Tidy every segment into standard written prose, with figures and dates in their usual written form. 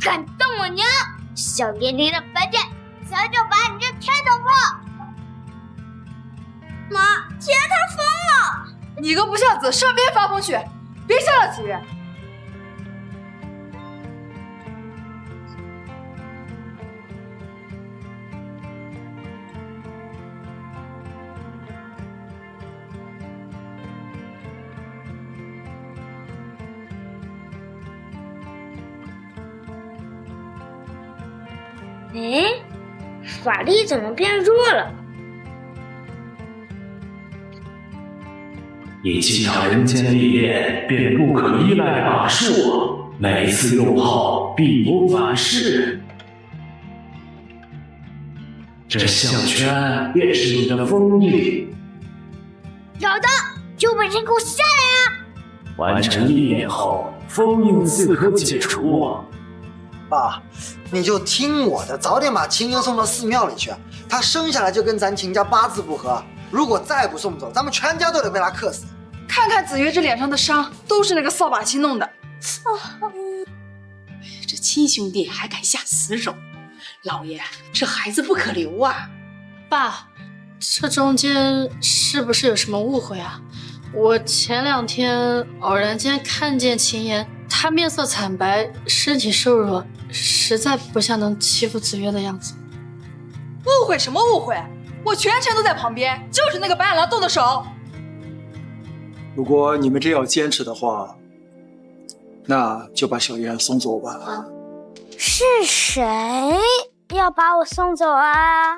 敢动我娘，小爷离了本店，早就把你这天捅破。妈，姐她疯了！你个不孝子，上边发疯去！别笑了，子月。哎，法力怎么变弱了？一进场人间历练，便不可依赖法术，每次用后必有反噬。这项圈便是你的封印。找到，就把人给我下来啊！完成历练后，封印自可解除。爸，你就听我的，早点把秦英送到寺庙里去。他生下来就跟咱秦家八字不合，如果再不送走，咱们全家都得被他克死。看看子月这脸上的伤，都是那个扫把星弄的。这亲兄弟还敢下死手，老爷，这孩子不可留啊！爸，这中间是不是有什么误会啊？我前2天偶然间看见秦言，他面色惨白，身体瘦弱，实在不像能欺负子月的样子。误会什么误会？我全程都在旁边，就是那个白眼狼动的手。如果你们真要坚持的话，那就把小妍送走吧。是谁要把我送走啊？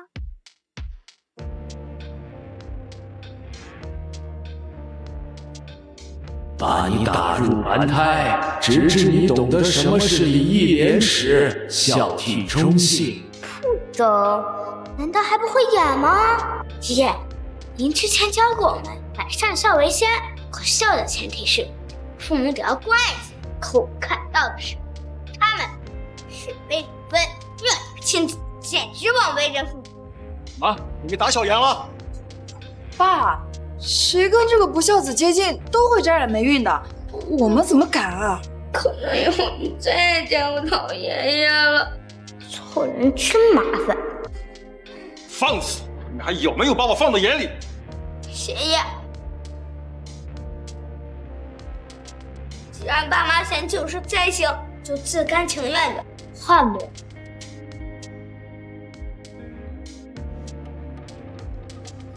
把你打入凡胎，直至你懂得什么是礼义廉耻、孝悌忠信。不懂，难道还不会演吗？爷，您之前教过我们，百善孝为先，可孝的前提是父母得要关爱自己。可我看到的是，他们是非不分，虐打亲子，简直枉为人父。啊，你给打小妍了？爸，谁跟这个不孝子接近都会沾染霉运的，我们怎么敢啊？可能以后你再也见不到爷爷了。做人真麻烦。放肆！你们还有没有把我放在眼里？爷爷，既然爸妈嫌就是再行，就自甘情愿的换我。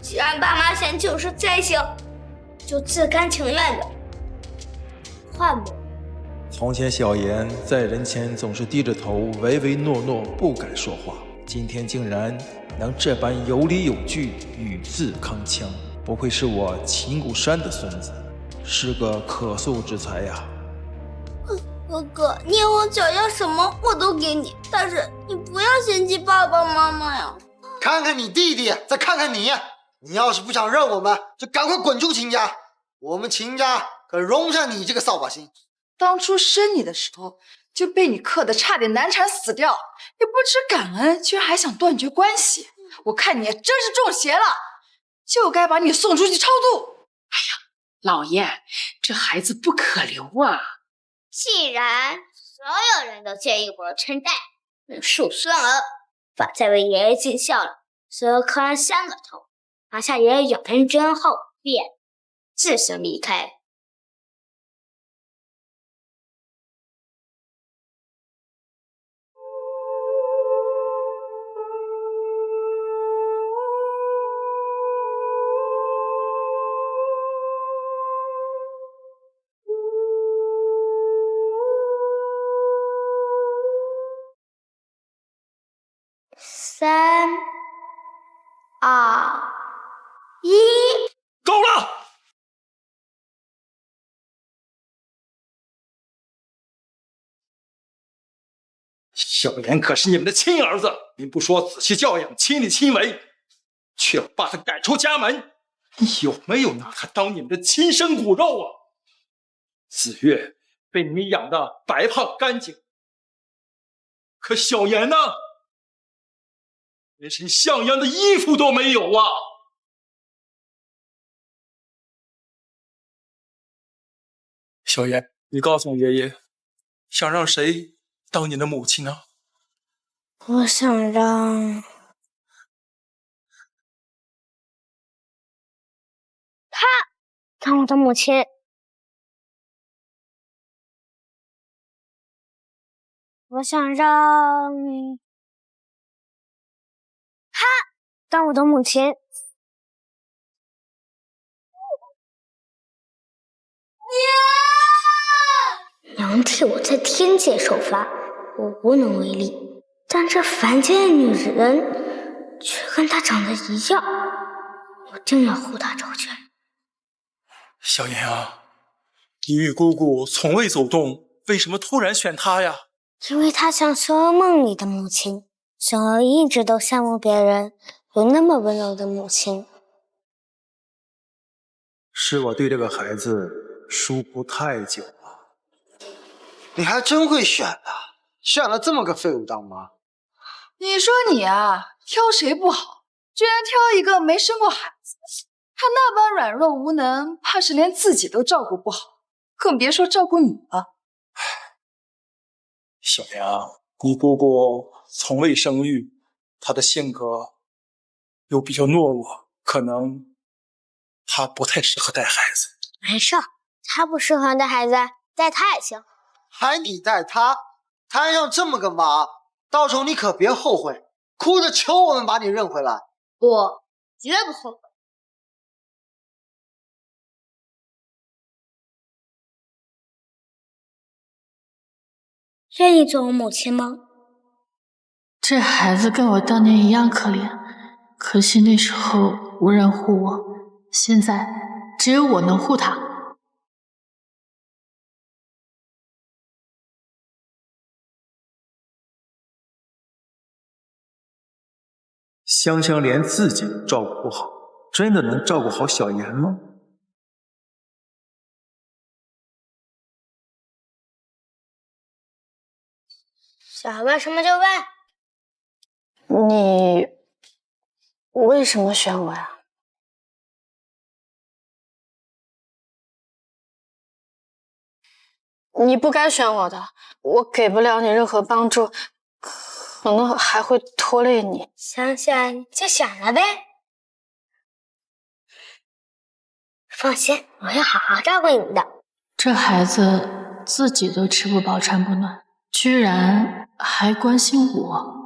既然爸妈嫌就是再行，就自甘情愿的换我。从前小妍在人前总是低着头，唯唯诺诺，不敢说话。今天竟然能这般有理有据，语字铿锵，不愧是我秦谷山的孙子，是个可塑之才呀。哥哥，你以后想要什么我都给你，但是你不要嫌弃爸爸妈妈呀。看看你弟弟，再看看你，你要是不想认我们，就赶快滚出秦家。我们秦家可容不下你这个扫把星。当初生你的时候就被你克得差点难产死掉，你不知感恩，居然还想断绝关系。我看你真是中邪了，就该把你送出去超度。哎呀，老爷，这孩子不可留啊！既然所有人都介意我的称代，那恕孙儿法再为爷爷尽孝了。孙儿磕完3个头，拿下爷爷养人针后，便自行离开。3、2、1，够了！小妍可是你们的亲儿子，您不说仔细教养、亲力亲为，却要把他赶出家门，你有没有拿他当你们的亲生骨肉啊？子月被你们养得白胖干净，可小妍呢？连身像样的衣服都没有啊！小妍，你告诉爷爷，想让谁当你的母亲呢？我想让她当我的母亲。我想让她当我的母亲。娘替我在天界受罚，我无能为力。但这凡间的女人却跟她长得一样，我定要护她周全。小妍啊，你与姑姑从未走动，为什么突然选她呀？因为她像《红楼梦》里的母亲，小儿一直都羡慕别人有那么温柔的母亲。是我对这个孩子疏忽太久了。你还真会选啊，选了这么个废物当妈。你说你啊，挑谁不好，居然挑一个没生过孩子。他那般软弱无能，怕是连自己都照顾不好，更别说照顾你了。小妍啊，你姑姑从未生育，她的性格又比较懦弱，可能她不太适合带孩子。没事，她不适合带孩子，带她也行。还你带她，摊上这么个妈，到时候你可别后悔，哭着求我们把你认回来。我绝不后悔。愿意做我母亲吗？这孩子跟我当年一样可怜，可惜那时候无人护我，现在只有我能护他。香香连自己都照顾不好，真的能照顾好小妍吗？想问什么就问。你为什么选我呀？你不该选我的，我给不了你任何帮助，可能还会拖累你。想想就想了呗。放心，我会好好照顾你们的。这孩子自己都吃不饱穿不暖，居然还关心我。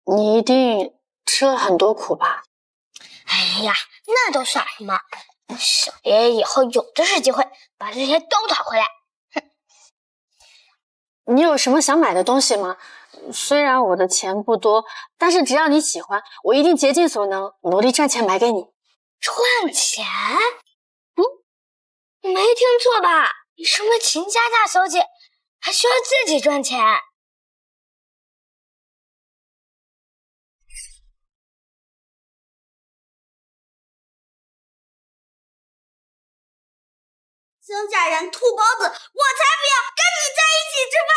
你一定吃了很多苦吧？哎呀，那都算什么？小爷爷以后有的是机会把这些都讨回来。你有什么想买的东西吗？虽然我的钱不多，但是只要你喜欢，我一定竭尽所能，努力赚钱买给你。赚钱？你没听错吧？你身为秦家大小姐，还需要自己赚钱。曾家人兔包子，我才不要跟你在一起吃饭！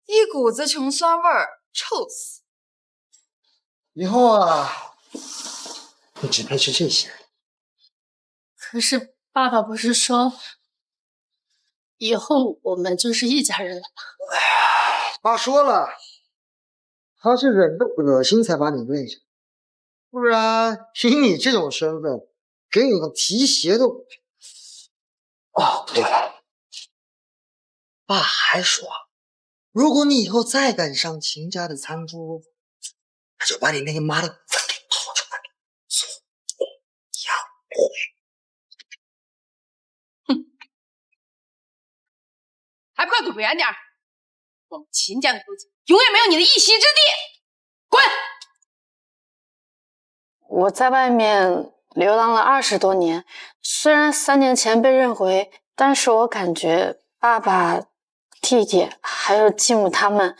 一股子穷酸味儿，臭死！以后啊，你只配吃这些。可是爸爸不是说，以后我们就是一家人了吗？爸说了，他是忍着恶心才把你认下，不然以你这种身份，给你个提鞋都不配。哦，对了，爸还说，如果你以后再敢上秦家的餐桌，他就把你那个妈的股份给掏出来，从我养回。哼，还不快滚远点！我们秦家的夫妻永远没有你的一席之地！滚！我在外面流浪了20多年，虽然3年前被认回，但是我感觉爸爸、弟弟还有继母他们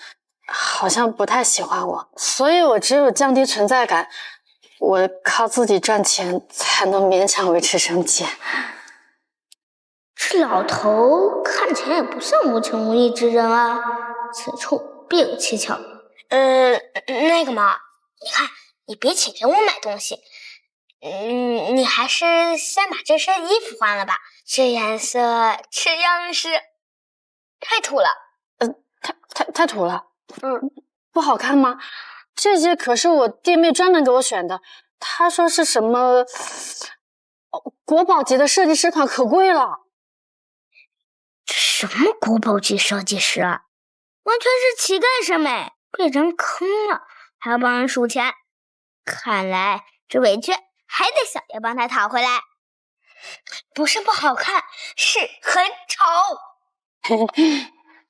好像不太喜欢我，所以我只有降低存在感，我靠自己赚钱才能勉强维持生计。这老头看起来也不像无情无义之人啊，此处必有蹊跷。那个嘛，你看，你别请给我买东西，你还是先把这身衣服换了吧，这颜色，这样式，太土了。太土了。不好看吗？这些可是我弟妹专门给我选的，她说是什么国宝级的设计师款，可贵了。什么国宝级设计师啊，完全是乞丐审美，被人坑了，还要帮人数钱。看来这委屈还得小爷帮他讨回来。不是不好看，是很丑。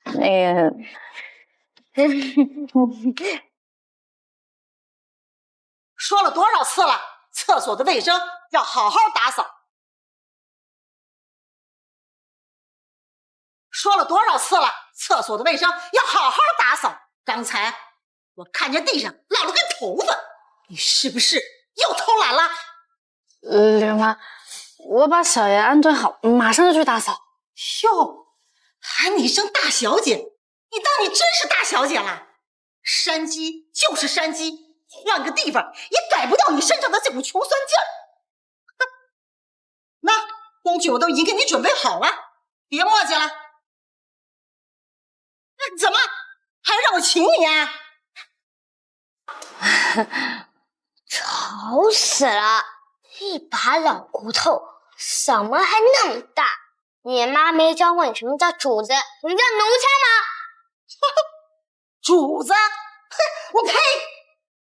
那个，说了多少次了，厕所的卫生要好好打扫。说了多少次了，厕所的卫生要好好打扫。刚才我看见地上落了根头发，你是不是又偷懒了？刘妈，我把小爷安顿好，马上就去打扫。哟，喊你一声大小姐，你当你真是大小姐了？山鸡就是山鸡，换个地方也改不掉你身上的这股穷酸劲儿。那工具我都已经给你准备好了，别磨叽了。怎么还让我请你啊？吵死了！一把老骨头，嗓门还那么大。你妈没教过你什么叫主子，什么叫奴才吗？主子？哼，我呸！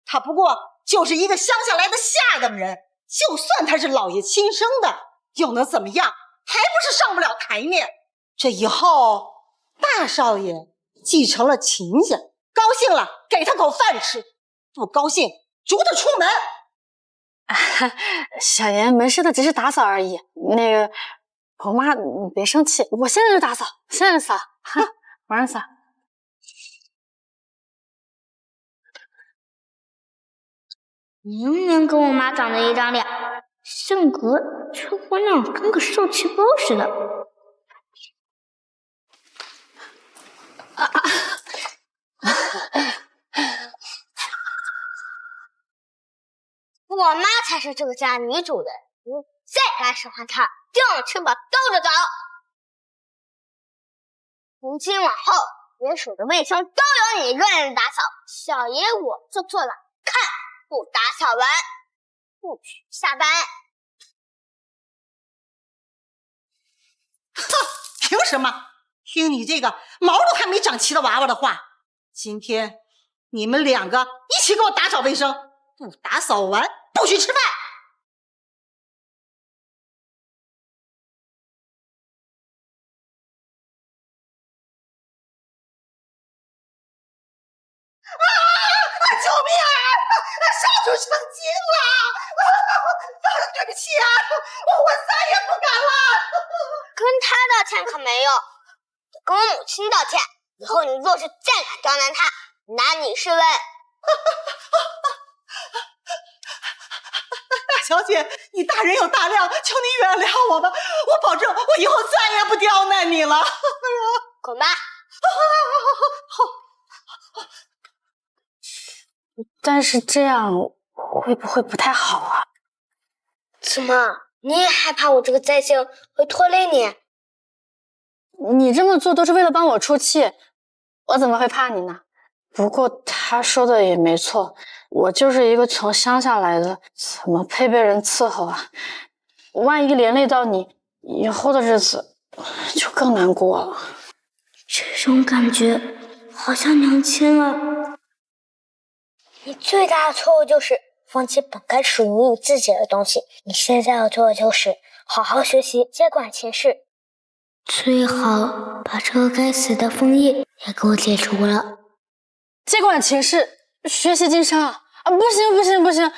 他不过就是一个乡下来的下等人，就算他是老爷亲生的，又能怎么样？还不是上不了台面。这以后大少爷继承了秦家，高兴了给他口饭吃，不高兴逐他出门。小爷没事的，只是打扫而已。那个，婆妈，你别生气，我现在就打扫，现在就扫，哈，马上扫。明明跟我妈长得一张脸，性格却混让跟个受气包似的。我妈才是这个家女主人，你再敢使唤她，就让翅膀兜着走。从今往后，连署的卫生都由你任人打扫，小爷我就坐懒看，不打扫完不许下班。哼，凭什么？听你这个毛都还没长齐的娃娃的话，今天你们两个一起给我打扫卫生，不打扫完不许吃饭。救命啊！少主成精了！对不起啊，我再也不敢了。跟他道歉可没用，得跟我母亲道歉。以后你若是再敢刁难他，拿你是问。大小姐，你大人有大量，求你原谅我吧，我保证我以后再也不刁难你了。滚吧！但是这样会不会不太好啊？怎么，你也害怕我这个灾星会拖累你？你这么做都是为了帮我出气，我怎么会怕你呢？不过他说的也没错，我就是一个从乡下来的，怎么配被人伺候啊？万一连累到你，以后的日子就更难过了。这种感觉好像娘亲了。你最大的错误就是放弃本该属于你自己的东西。你现在要做的就是好好学习，接管秦氏，最好把这个该死的枫叶也给我解除了。接管秦氏，学习经商啊！不行，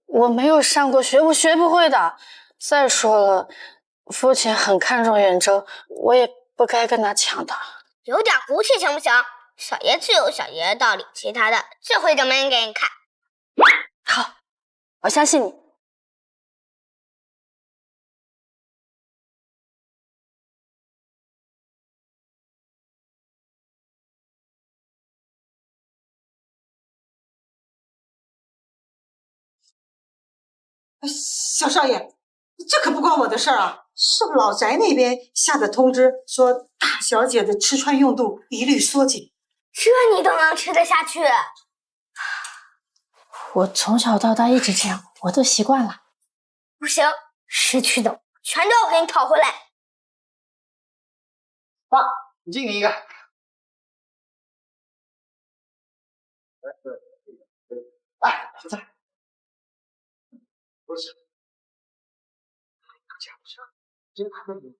我没有上过学，我学不会的。再说了，父亲很看重远征，我也不该跟他抢的。有点骨气行不行？小爷自有小爷的道理，其他的这回证明给你看。好，我相信你。小少爷，这可不关我的事儿啊！是老宅那边下的通知，说大小姐的吃穿用度一律缩减。这你都能吃得下去？我从小到大一直这样，我都习惯了。不行，失去的全都要给你讨回来。爸，你敬你一个。来，小菜。不是。真可以。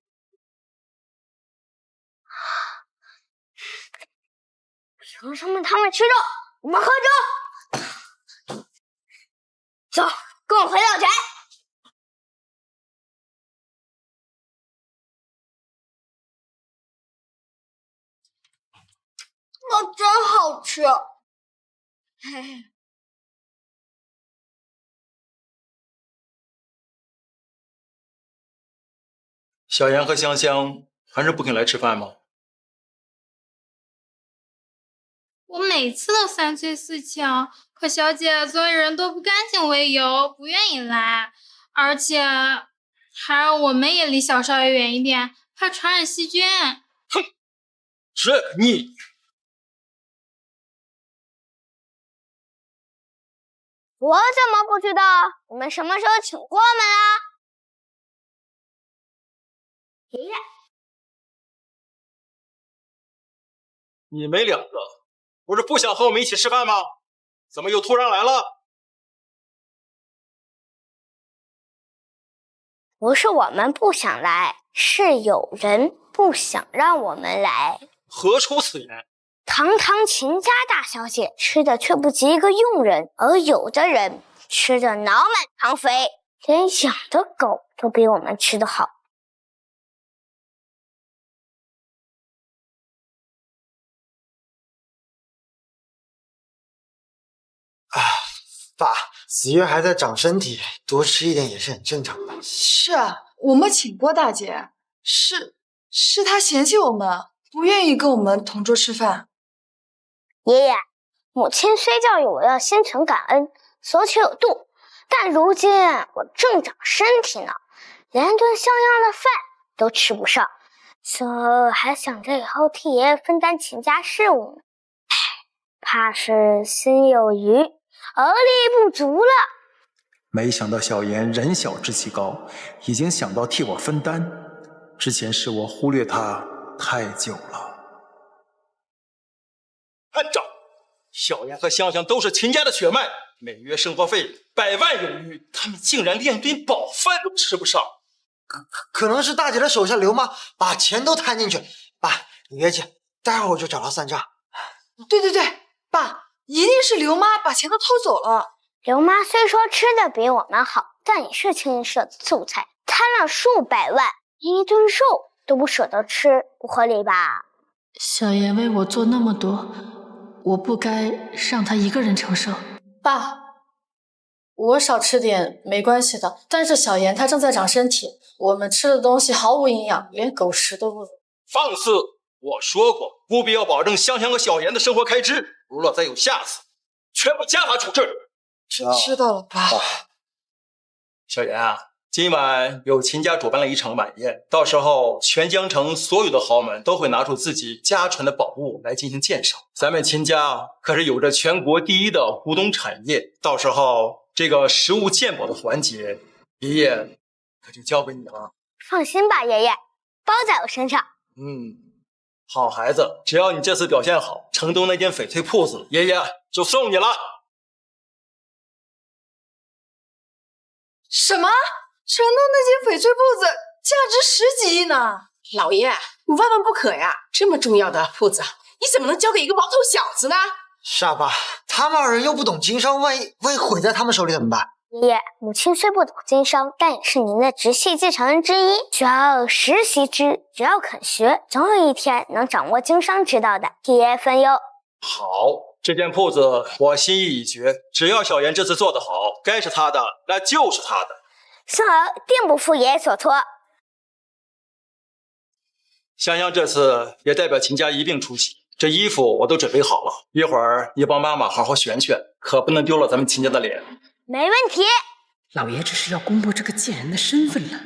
凭什么他们吃肉，我们喝粥？走，跟我回老宅。那真好吃。小妍和香香还是不肯来吃饭吗？我每次都3催4请，可小姐总以人多不干净为由不愿意来，而且还让我们也离小少爷远一点，怕传染细菌。哼，这你我怎么不知道？你们什么时候请过我们啊？爷爷，你们两个不是不想和我们一起吃饭吗？怎么又突然来了？不是我们不想来，是有人不想让我们来。何出此言？堂堂秦家大小姐吃的却不及一个佣人，而有的人吃的脑满肠肥，连养的狗都比我们吃的好。爸，子月还在长身体，多吃一点也是很正常的。是啊，我们请过大姐，是她嫌弃我们，不愿意跟我们同桌吃饭。爷爷，母亲虽教育我要心存感恩，索取有度，但如今我正长身体呢，连顿像样的饭都吃不上，这还想着以后替爷爷分担秦家事务呢。唉，怕是心有余而力不足了。没想到小妍人小志气高，已经想到替我分担。之前是我忽略她太久了。按照小妍和香香都是秦家的血脉，每月生活费100万有余，他们竟然连顿饱饭都吃不上。可能是大姐的手下刘妈把钱都摊进去。爸，你别急，待会儿我就找她算账。对，爸，一定是刘妈把钱都偷走了。刘妈虽说吃的比我们好，但也是清一色的素菜，贪了数百万，连一顿肉都不舍得吃，不合理吧？小妍为我做那么多，我不该让她一个人承受。爸，我少吃点没关系的，但是小妍她正在长身体，我们吃的东西毫无营养，连狗食都不如。放肆！我说过，务必要保证香香和小妍的生活开支，如若再有下次，全部家法处置。知道了，爸。小妍啊，今晚有秦家主办了一场晚宴，到时候全江城所有的豪门都会拿出自己家传的宝物来进行鉴赏。咱们秦家可是有着全国第一的古董产业，到时候这个食物鉴宝的环节，爷爷可就交给你了。放心吧，爷爷，包在我身上。好孩子，只要你这次表现好，城东那间翡翠铺子，爷爷就送你了。什么？城东那间翡翠铺子价值10几亿呢？老爷，你万万不可呀！这么重要的铺子，你怎么能交给一个毛头小子呢？是啊，爸，他们二人又不懂经商，万一毁在他们手里怎么办？爷爷，母亲虽不懂经商，但也是您的直系继承人之一，需要实习之，只要肯学，总有一天能掌握经商之道的。替爷爷分忧。好，这间铺子我心意已决，只要小妍这次做得好，该是他的那就是他的。孙儿定不负爷爷所托。香香这次也代表秦家一并出席，这衣服我都准备好了，一会儿你帮妈妈好好选选，可不能丢了咱们秦家的脸。没问题。老爷这是要公布这个贱人的身份了。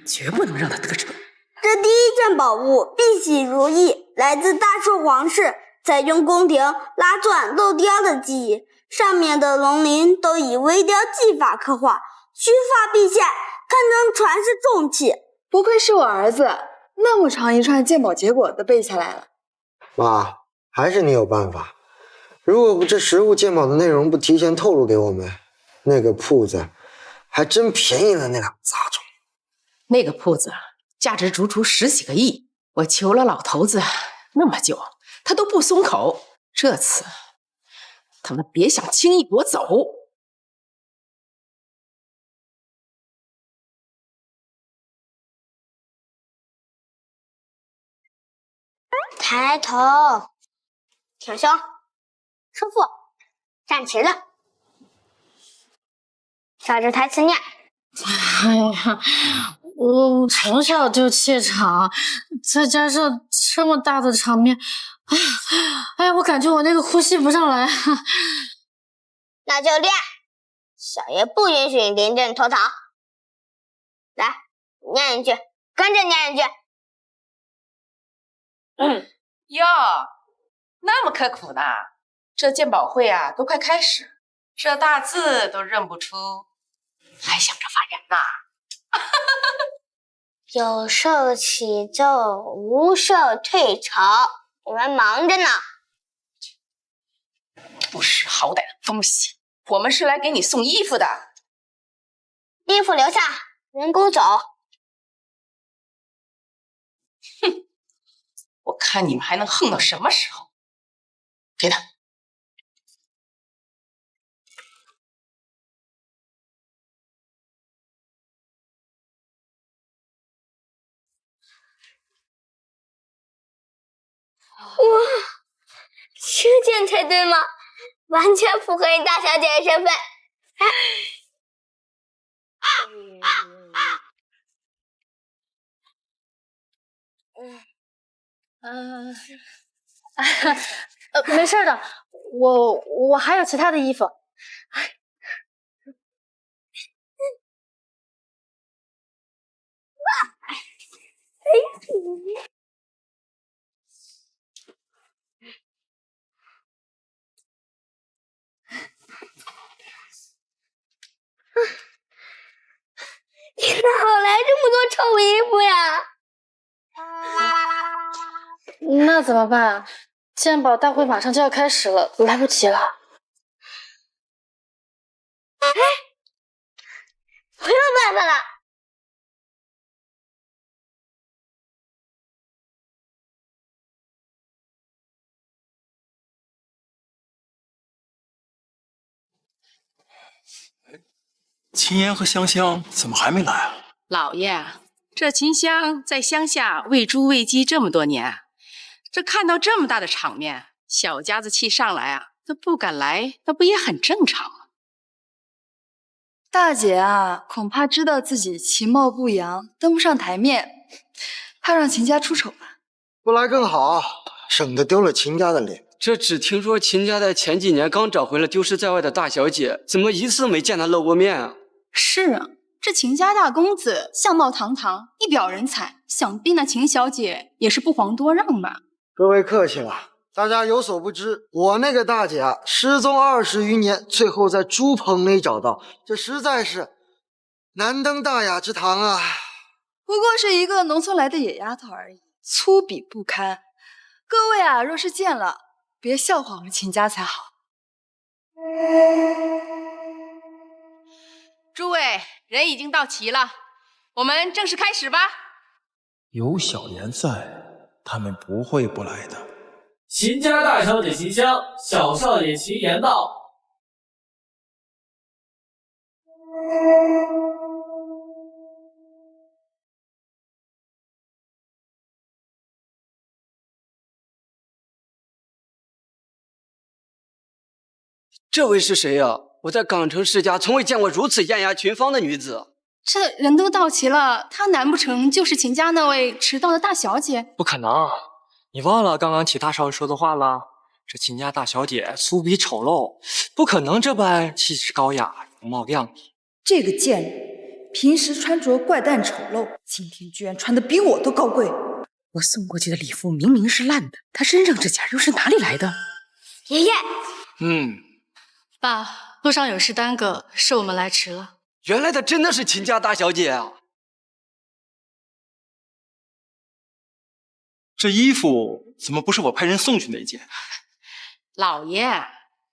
绝不能让他得逞。这第一件宝物碧玺如意，来自大寿皇室，采用宫廷拉钻镂雕的技艺，上面的龙鳞都以微雕技法刻画，须发毕现，堪称传世重器。不愧是我儿子，那么长一串鉴宝结果都背下来了。妈，还是你有办法。如果这实物鉴宝的内容不提前透露给我们，那个铺子还真便宜了那两个杂种。那个铺子价值足足10几个亿，我求了老头子那么久，他都不松口。这次他们别想轻易夺走。抬头，挺胸，收腹，站直了，照着台词念。哎呀，我从小就怯场，再加上这么大的场面，哎呀，我感觉我那个呼吸不上来。那就练，小爷不允许你临阵脱逃。来，念一句，跟着念一句。哟，那么刻苦呢？这鉴宝会啊，都快开始，这大字都认不出，还想着发言呢？有授启奏，无授退朝，你们忙着呢。不识好歹的东西，我们是来给你送衣服的。衣服留下，人工走。哼，我看你们还能横到什么时候？给他。哇，这件才对吗？完全符合你大小姐的身份。没事的，我还有其他的衣服。你哪好来这么多臭衣服呀？那怎么办？鉴宝大会马上就要开始了，来不及了。哎，我有办法了！秦岩和香香怎么还没来啊？老爷，这秦香在乡下喂猪喂鸡这么多年，这看到这么大的场面，小家子气上来啊，那不敢来，那不也很正常吗？大姐啊，恐怕知道自己其貌不扬，登不上台面，怕让秦家出丑吧？不来更好，省得丢了秦家的脸。这只听说秦家在前几年刚找回了丢失在外的大小姐，怎么一次没见她露过面啊？是啊，这秦家大公子相貌堂堂，一表人才，想必那秦小姐也是不遑多让吧？各位客气了，大家有所不知，我那个大姐啊，失踪20余年，最后在猪棚里找到，这实在是难登大雅之堂啊！不过是一个农村来的野丫头而已，粗鄙不堪。各位啊，若是见了，别笑话我们秦家才好。诸位，人已经到齐了，我们正式开始吧。有小妍在，他们不会不来的。秦家大小姐秦香，小少爷秦岩到。这位是谁呀？我在港城世家从未见过如此艳压群芳的女子。这人都到齐了，她难不成就是秦家那位迟到的大小姐？不可能，你忘了刚刚齐大少爷说的话了？这秦家大小姐素比丑陋，不可能这般气质高雅、容貌靓丽。这个贱人平时穿着怪诞丑陋，今天居然穿的比我都高贵。我送过去的礼服明明是烂的，他身上这件又是哪里来的？爷爷，爸，路上有事耽搁，是我们来迟了。原来她真的是秦家大小姐啊！这衣服怎么不是我派人送去那件？老爷，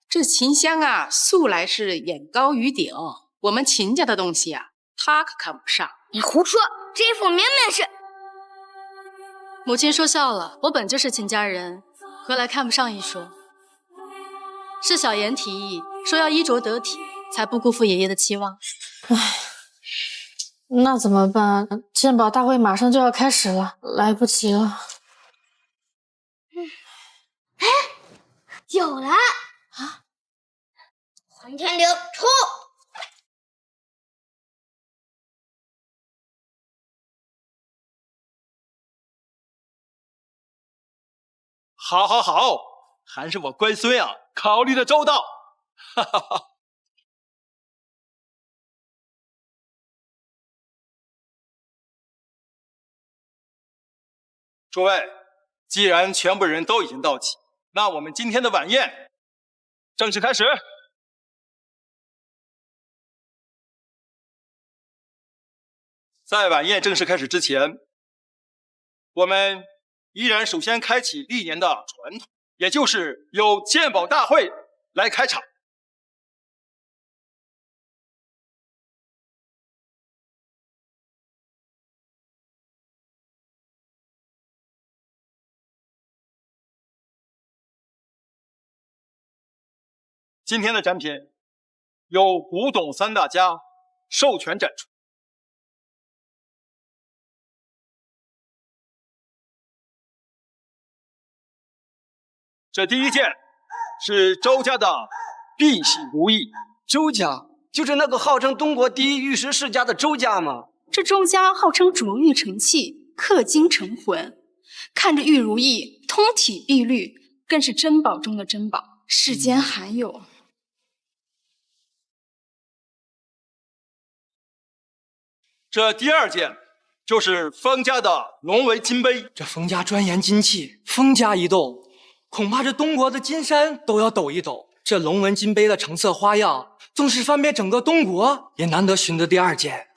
这秦香啊，素来是眼高于顶，我们秦家的东西啊，她可看不上。你胡说，这衣服明明是……母亲说笑了，我本就是秦家人，何来看不上一说？是小妍提议说要衣着得体，才不辜负爷爷的期望。唉，那怎么办？鉴宝大会马上就要开始了，来不及了。哎，有了啊！黄天流出！好，好，好，还是我乖孙啊，考虑的周到。哈哈哈。诸位，既然全部人都已经到齐，那我们今天的晚宴正式开始。在晚宴正式开始之前，我们依然首先开启历年的传统，也就是由鉴宝大会来开场。今天的展品由古董三大家授权展出。这第一件是周家的碧玺如意。周家就是那个号称东国第一玉石世家的周家吗？这周家号称琢玉成器，刻金成魂，看着玉如意，通体碧绿，更是珍宝中的珍宝，世间罕有。这第二件就是封家的龙纹金杯。这封家专研金器，封家一斗，恐怕这东国的金山都要抖一抖。这龙纹金杯的成色花样，纵使翻遍整个东国，也难得寻得第二件。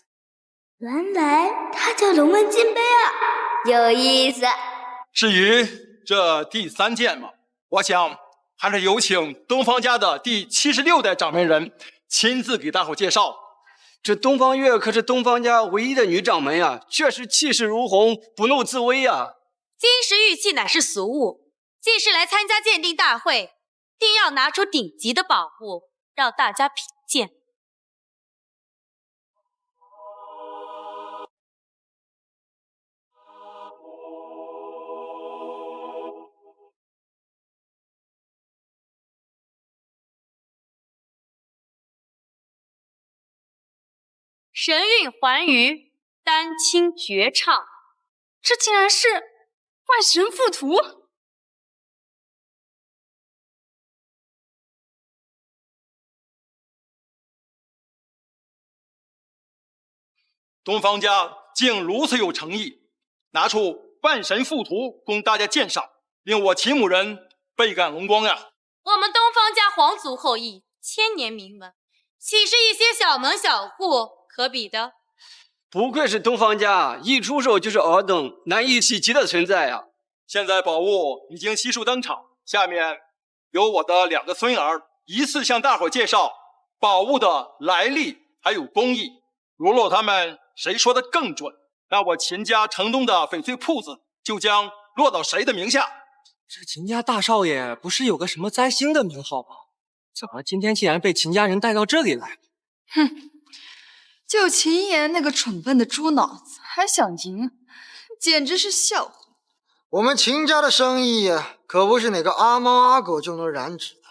原来它叫龙纹金杯啊，有意思。至于这第三件嘛，我想还是有请东方家的第76代掌门人亲自给大伙介绍。这东方月可是东方家唯一的女掌门呀，确实气势如虹，不怒自威呀。金石玉器乃是俗物，既是来参加鉴定大会，定要拿出顶级的宝物，让大家品鉴。神韵还余，丹青绝唱，这竟然是万神附图！东方家竟如此有诚意，拿出万神附图供大家鉴赏，令我秦母人倍感荣光呀！我们东方家皇族后裔，千年名门，岂是一些小门小户可比的？不愧是东方家，一出手就是尔等难以企及的存在呀！现在宝物已经悉数登场，下面由我的2个孙儿依次向大伙介绍宝物的来历还有工艺。如若他们谁说的更准，那我秦家城东的翡翠铺子就将落到谁的名下。这秦家大少爷不是有个什么灾星的名号吗？怎么今天竟然被秦家人带到这里来？哼，就秦岩那个蠢笨的猪脑子还想赢，简直是笑话。我们秦家的生意可不是哪个阿猫阿狗就能染指的，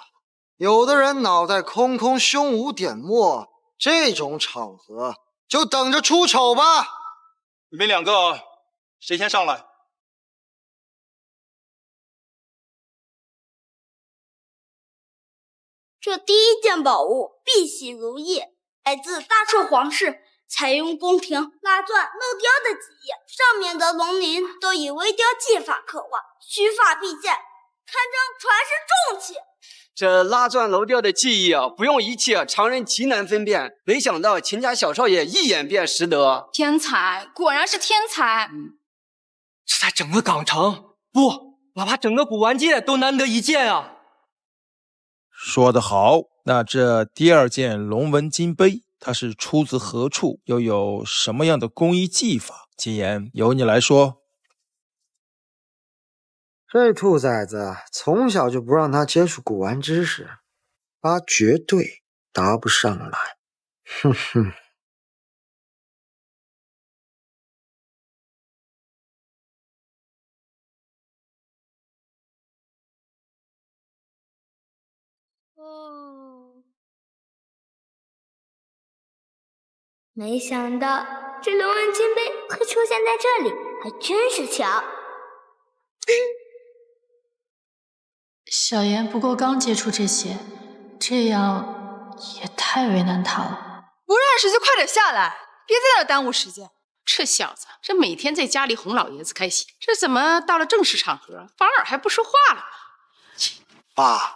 有的人脑袋空空，胸无点墨，这种场合就等着出丑吧。你们2个谁先上来？这第一件宝物碧玺如意，来自大寿皇室采用宫廷拉钻镂雕的技艺，上面的龙鳞都以微雕技法刻画，须发毕现，堪称传世重器。这拉钻镂雕的技艺啊，不用仪器，常人极难分辨。没想到秦家小少爷一眼便识得，天才，果然是天才。这在整个港城，不，哪怕整个古玩界都难得一见啊！说得好，那这第二件龙纹金杯，它是出自何处，又有什么样的工艺技法？秦岩，由你来说。这兔崽子从小就不让他接触古玩知识，他绝对答不上来。哼哼。没想到这龙纹金杯会出现在这里，还真是巧。小妍不过刚接触这些，这样也太为难他了。不认识就快点下来，别在那耽误时间。这小子，这每天在家里哄老爷子开心，这怎么到了正式场合反而还不说话了？爸，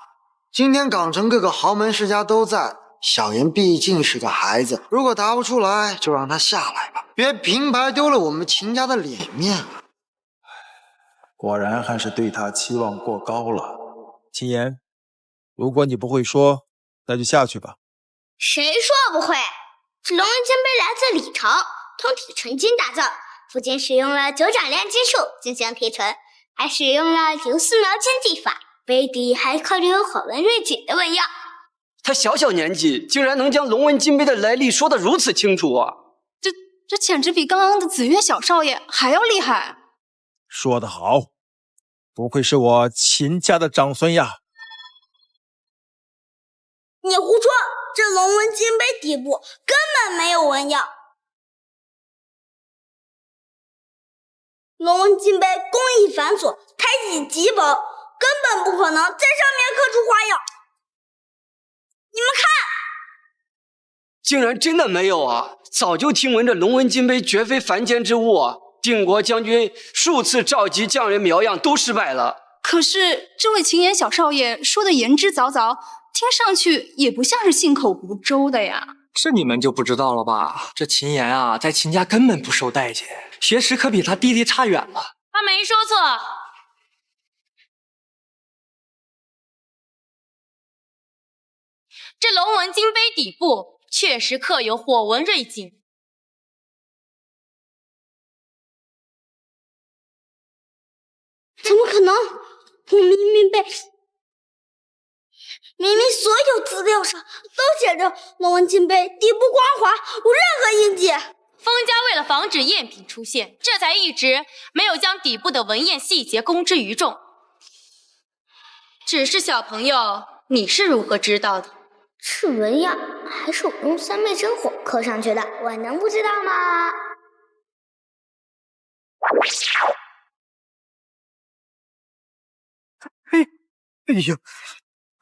今天港城各个豪门世家都在，小妍毕竟是个孩子，如果答不出来，就让他下来吧，别平白丢了我们秦家的脸面啊！果然还是对他期望过高了。秦岩，如果你不会说，那就下去吧。谁说不会？这龙纹金杯来自李朝，通体纯金打造，不仅使用了9掌炼金术进行提纯，还使用了流丝描金技法，杯底还刻着有火纹瑞锦的纹样。他小小年纪，竟然能将龙纹金杯的来历说得如此清楚啊！这简直比刚刚的紫月小少爷还要厉害。说得好，不愧是我秦家的长孙呀！你胡说，这龙纹金杯底部根本没有纹样。龙纹金杯工艺繁琐，胎记极薄，根本不可能在上面刻出花样。你们看，竟然真的没有啊！早就听闻这龙纹金杯绝非凡间之物啊！定国将军数次召集匠人描样都失败了。可是这位秦岩小少爷说的言之凿凿，听上去也不像是信口胡诌的呀。这你们就不知道了吧？这秦岩啊，在秦家根本不受待见，学识可比他弟弟差远了。他没说错。这龙纹金杯底部确实刻有火纹瑞锦，怎么可能？我明明所有资料上都写着龙纹金杯底部光滑，无任何印记。封家为了防止赝品出现，这才一直没有将底部的纹验细节公之于众。只是小朋友，你是如何知道的？是纹样还是我用3倍真火刻上去的？我能不知道吗？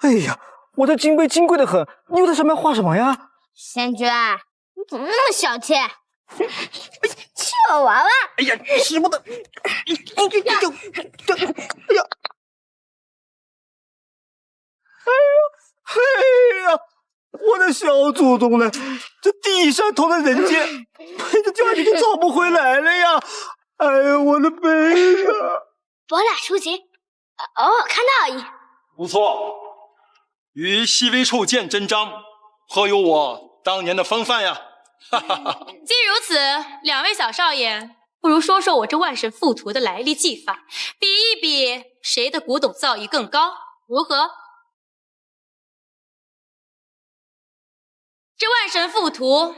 哎呀，我的金杯金贵的很，你又在上面画什么呀？仙君，你怎么那么小气？气我娃娃！哎呀，使不得！哎呀，我的小祖宗呢？这地上头的人间，陪着家里都找不回来了呀！哎呀，我的杯子！我俩初级，偶尔看到而已。不错，与熹微处见真章，何有我当年的风范呀？哈哈哈！既如此，两位小少爷，不如说说我这万神附图的来历技法，比一比谁的古董造诣更高，如何？这万神附图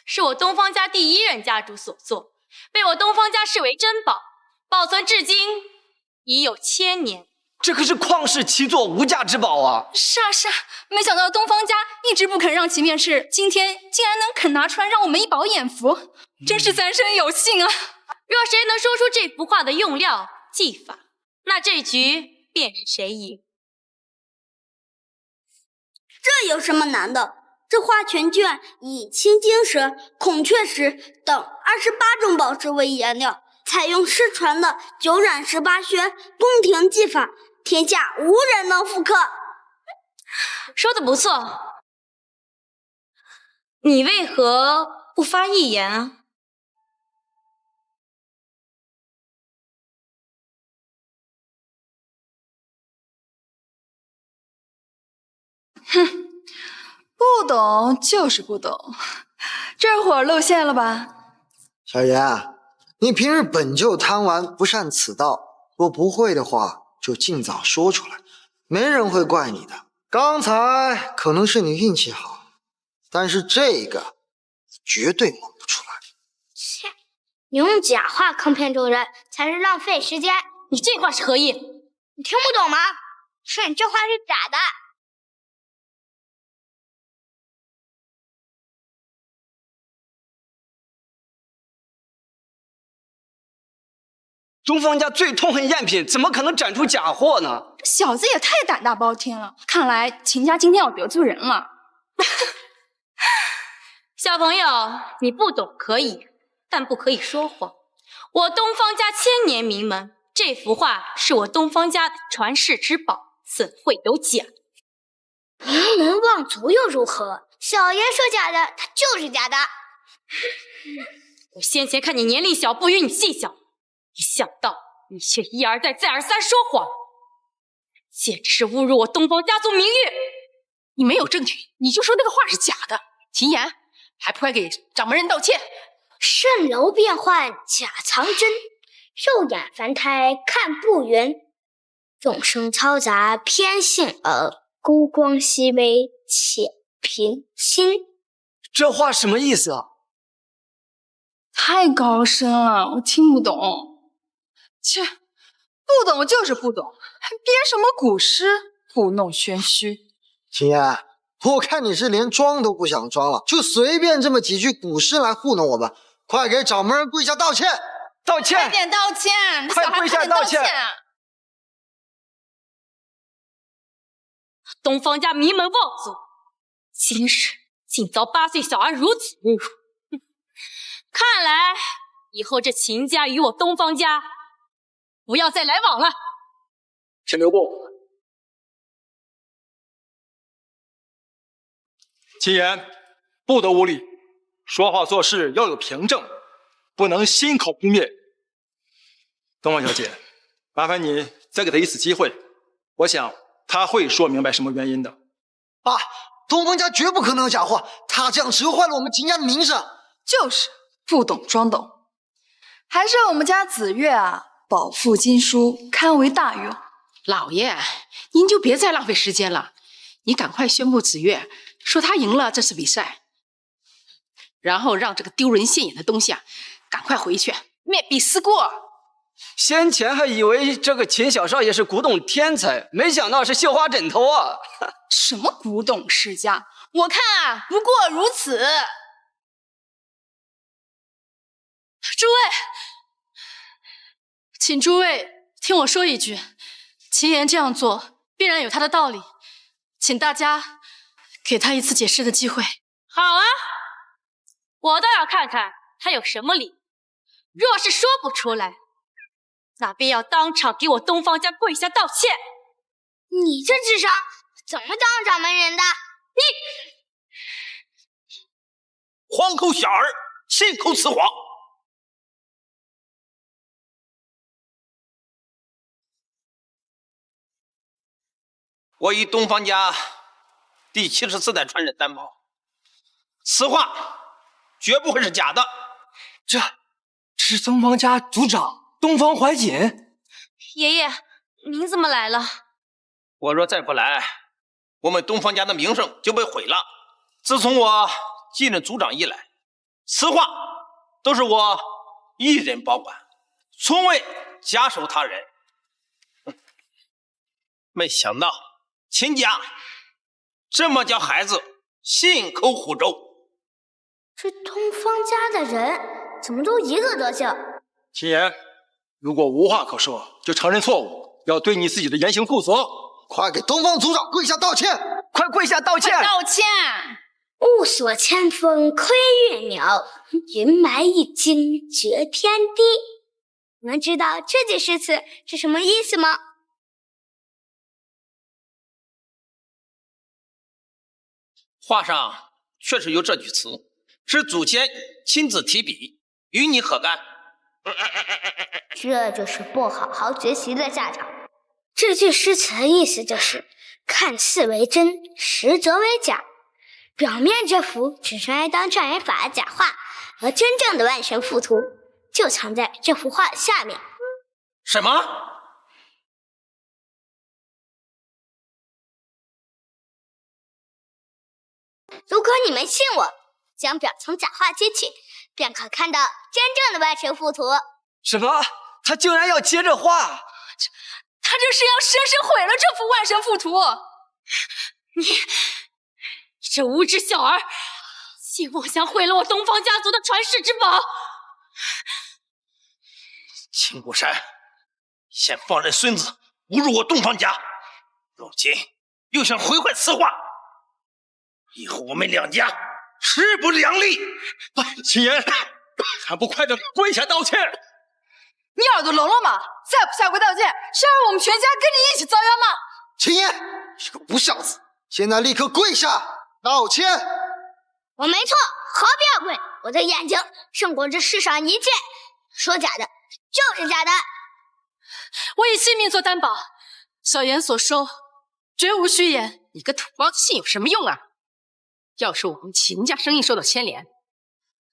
是我东方家第1任家主所作，被我东方家视为珍宝，保存至今已有1000年。这可是旷世奇作，无价之宝啊！是啊，没想到东方家一直不肯让其面世，今天竟然能肯拿出来让我们一饱眼福，真是三生有幸啊！若谁能说出这幅画的用料技法，那这局便是谁赢。这有什么难的？这画全卷以青金石、孔雀石等28种宝石为颜料，采用失传的9染18宣宫廷技法，天下无人能复刻。说的不错，你为何不发一言啊？哼，不懂就是不懂，这会儿露馅了吧？小严，你平日本就贪玩，不善此道，若不会的话，就尽早说出来，没人会怪你的。刚才可能是你运气好，但是这个绝对蒙不出来。切，你用假话坑骗众人才是浪费时间。你这话是何意？你听不懂吗？说你这话是假的。东方家最痛恨赝品，怎么可能展出假货呢？这小子也太胆大包天了，看来秦家今天要得罪人了。小朋友，你不懂可以，但不可以说谎。我东方家千年名门，这幅画是我东方家的传世之宝，怎会有假？名门望族又如何？小爷说假的，他就是假的。我先前看你年龄小，不与你计较。没想到你却一而再再而三说谎，简直是侮辱我东方家族名誉。你没有证据，你就说那个画是假的，秦言还不快给掌门人道歉！蜃楼变幻假藏真，肉眼凡胎看不圆。众生嘈杂偏信耳，孤光熹微且平心。这话什么意思啊？太高深了，我听不懂。切，不懂就是不懂，还编什么古诗，故弄玄虚。秦言，我看你是连装都不想装了，就随便这么几句古诗来糊弄我吧。快给掌门人跪下道歉！道歉！快点道歉！快跪下道歉！东方家名门望族，今日竟遭8岁小儿如此侮辱。看来以后这秦家与我东方家不要再来往了。请留步。秦言，不得无礼，说话做事要有凭证，不能心口不面。东方小姐，麻烦你再给他一次机会，我想他会说明白什么原因的。爸，东方家绝不可能有假货，他这样折坏了我们秦家的名声。就是不懂装懂，还是我们家紫月啊，饱腹经书，堪为大用。老爷，您就别再浪费时间了，你赶快宣布紫月，说他赢了这次比赛，然后让这个丢人现眼的东西啊，赶快回去面壁思过。先前还以为这个秦小少爷是古董天才，没想到是绣花枕头啊！什么古董世家？我看啊，不过如此。诸位，请诸位听我说一句，秦言这样做必然有他的道理，请大家给他一次解释的机会。好啊，我倒要看看他有什么理。若是说不出来，那便要当场给我东方家跪下道歉。你这智商怎么当掌门人的？荒口小儿，信口雌黄。我与东方家第74代传人担保，此话绝不会是假的。这是东方家族长东方怀瑾。爷爷，您怎么来了？我若再不来，我们东方家的名声就被毁了。自从我继任族长以来，此话都是我一人保管，从未假手他人。没想到秦家这么叫孩子信口胡诌。这东方家的人怎么都一个德行？秦言，如果无话可说，就承认错误，要对你自己的言行负责。快给东方族长跪下道歉！快跪下道歉！道歉！雾锁千峰窥月鸟，云霾一惊觉天地。你们知道这句诗词是什么意思吗？画上确实有这句词，是祖先亲自提笔，与你何干？这就是不好好学习的下场。这句诗词的意思就是，看似为真，实则为假。表面这幅只是来当障眼法的假画，而真正的万神附图就藏在这幅画的下面。什么？如果你们信我，将表从假画揭去，便可看到真正的万神附图。什么？他竟然要接着画？他这是要生生毁了这幅万神附图！你这无知小儿，竟妄想毁了我东方家族的传世之宝！秦国山先放任孙子侮辱我东方家，如今又想毁坏此画，以后我们两家势不两立。秦言，还不快点跪下道歉！你耳朵聋了吗？再不下跪道歉，是让我们全家跟你一起遭殃吗？秦言，你个不孝子，现在立刻跪下道歉！我没错，何必要跪？我的眼睛胜过这世上一切，说假的就是假的。我以性命做担保，小言所说绝无虚言。你个土包子信有什么用啊？要是我们秦家生意受到牵连，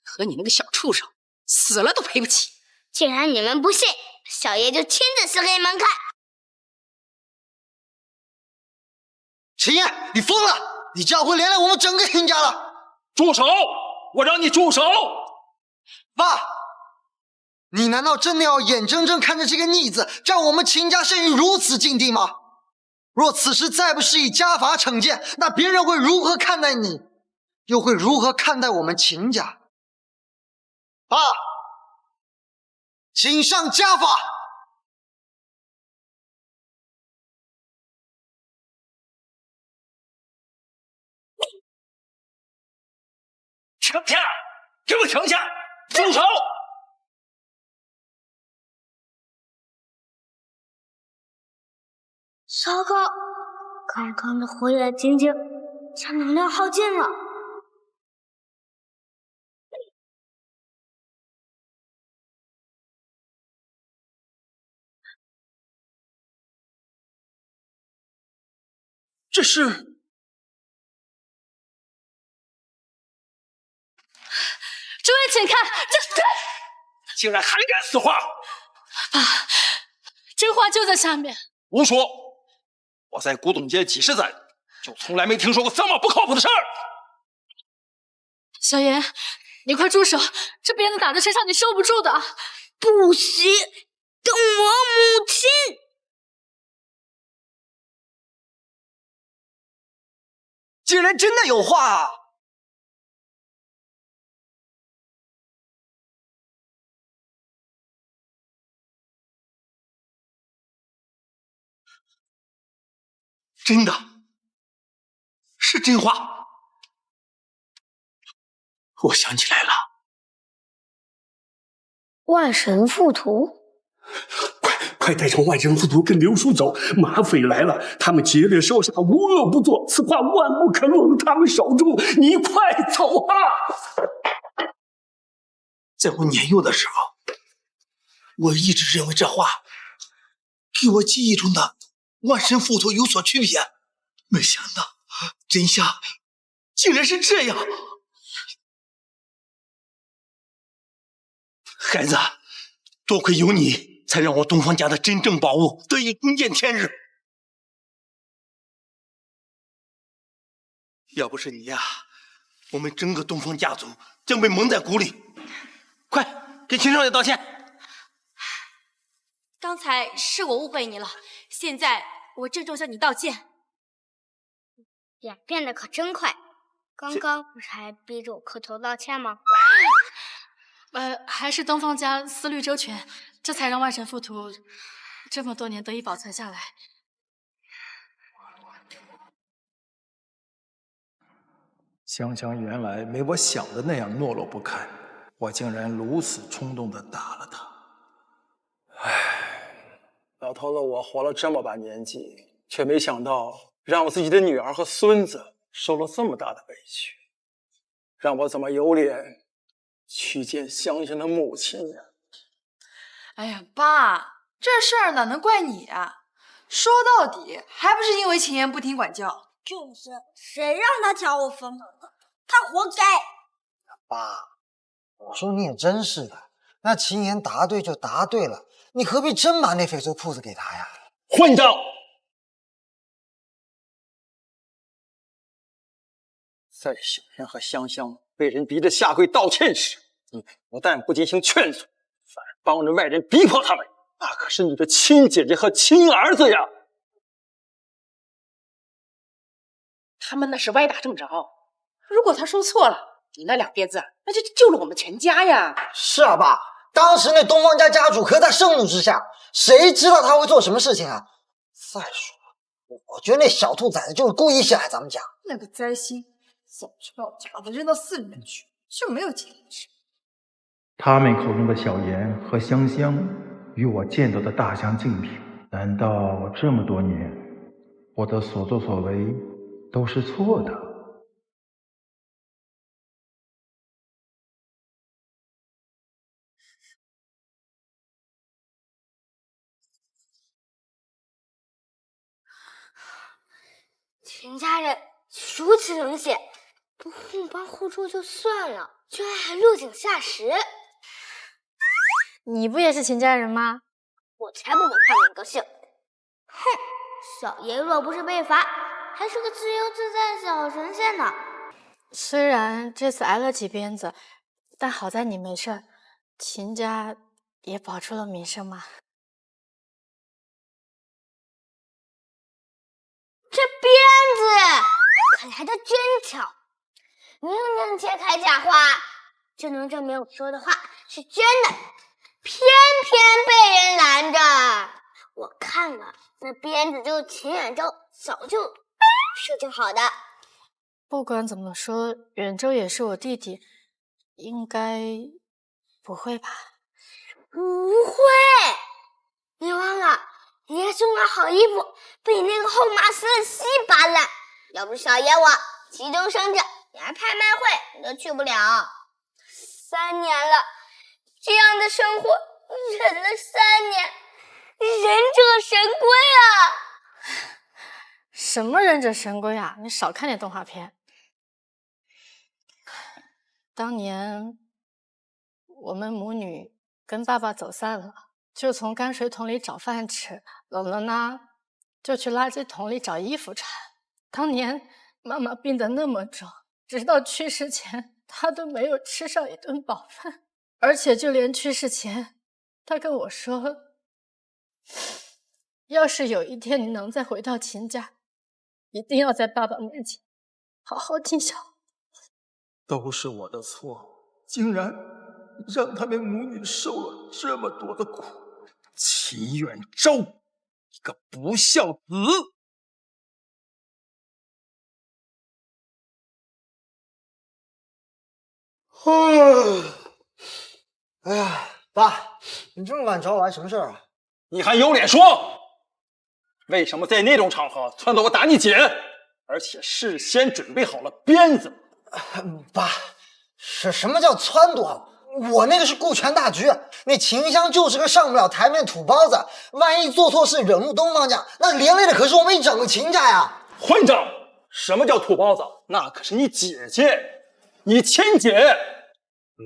和你那个小畜生死了都赔不起。既然你们不信，小爷就亲自死给你们看。秦言，你疯了！你这样会连累我们整个秦家了！住手！我让你住手！爸，你难道真的要眼睁睁看着这个逆子将我们秦家生于如此境地吗？若此时再不施以家法惩戒，那别人会如何看待你？又会如何看待我们秦家？爸，请上家法！停下！给我停下！住手！糟糕，刚刚的火眼金睛将能量耗尽了。这是诸位请看，这竟然还敢撕画！爸，真画就在下面。胡说！我在古董界几十载，就从来没听说过这么不靠谱的事儿。小言，你快住手！这鞭子打在身上，你受不住的。不许动我母亲！竟然真的有画啊！真的，是真话。我想起来了，万神附图。快带上万神附图跟刘叔走，马匪来了，他们劫掠烧杀，无恶不作，此画万不可落入他们手中。你快走啊！在我年幼的时候，我一直认为这画与我记忆中的万神附图有所区别，没想到真相竟然是这样。孩子，多亏有你，才让我东方家的真正宝物得以重见天日。要不是你呀，我们整个东方家族将被蒙在鼓里。快给秦少爷道歉！刚才是我误会你了，现在我郑重向你道歉。演变得可真快，刚刚不是还逼着我磕头道歉吗？还是东方家思虑周全，这才让万神附图这么多年得以保存下来。香香原来没我想的那样懦弱不堪，我竟然如此冲动地打了她。老头子，我活了这么把年纪，却没想到让我自己的女儿和孙子受了这么大的委屈，让我怎么有脸去见香香的母亲呀？哎呀，爸，这事儿哪能怪你啊？说到底，还不是因为秦言不听管教。就是，谁让他抢我坟头的？他活该。爸，我说你也真是的，那秦言答对就答对了，你何必真把那翡翠铺子给他呀？混账！在小妍和香香被人逼着下跪道歉时，你不但不进行劝阻，反而帮着外人逼迫他们，那可是你的亲姐姐和亲儿子呀！他们那是歪打正着，如果他说错了，你那两鞭子那就救了我们全家呀！是啊，爸，当时那东方家家主可在盛怒之下，谁知道他会做什么事情啊？再说了，我觉得那小兔崽子就是故意陷害咱们家。那个灾星早就把我家子扔到寺里面去，就没有结婚事。他们口中的小妍和香香，与我见到的大相径庭。难道这么多年，我的所作所为都是错的？秦家人如此冷血，不互帮互助就算了，居然还落井下石。你不也是秦家人吗？我才不跟他们高兴。哼，小爷若不是被罚，还是个自由自在的小神仙呢。虽然这次挨了几鞭子，但好在你没事，秦家也保住了名声嘛。这鞭子可来得真巧，明明揭开假话，就能证明我说的话是真的，偏偏被人拦着。我看了，那鞭子就是秦远州早就设计好的。不管怎么说，远州也是我弟弟，应该不会吧？不会，你忘了，爷送的好衣服被那个后妈撕得稀巴烂，要不是小爷我急中生智，连拍卖会都去不了。3年了，这样的生活忍了3年，忍者神龟啊！什么忍者神龟啊？你少看点动画片。当年我们母女跟爸爸走散了，就从泔水桶里找饭吃，冷了呢就去垃圾桶里找衣服穿。当年妈妈病得那么重，直到去世前她都没有吃上一顿饱饭，而且就连去世前她跟我说，要是有一天你能再回到秦家，一定要在爸爸面前好好尽孝。都是我的错，竟然让他们母女受了这么多的苦。秦远州，一个不孝子！哎呀，爸，你这么晚找我来什么事儿啊？你还有脸说？为什么在那种场合撺掇我打你姐，而且事先准备好了鞭子？爸，什么叫撺掇？我那个是顾全大局，那秦香就是个上不了台面的土包子，万一做错事惹怒东方家，那连累的可是我们一整个秦家呀！混账！什么叫土包子？那可是你姐姐，你亲姐。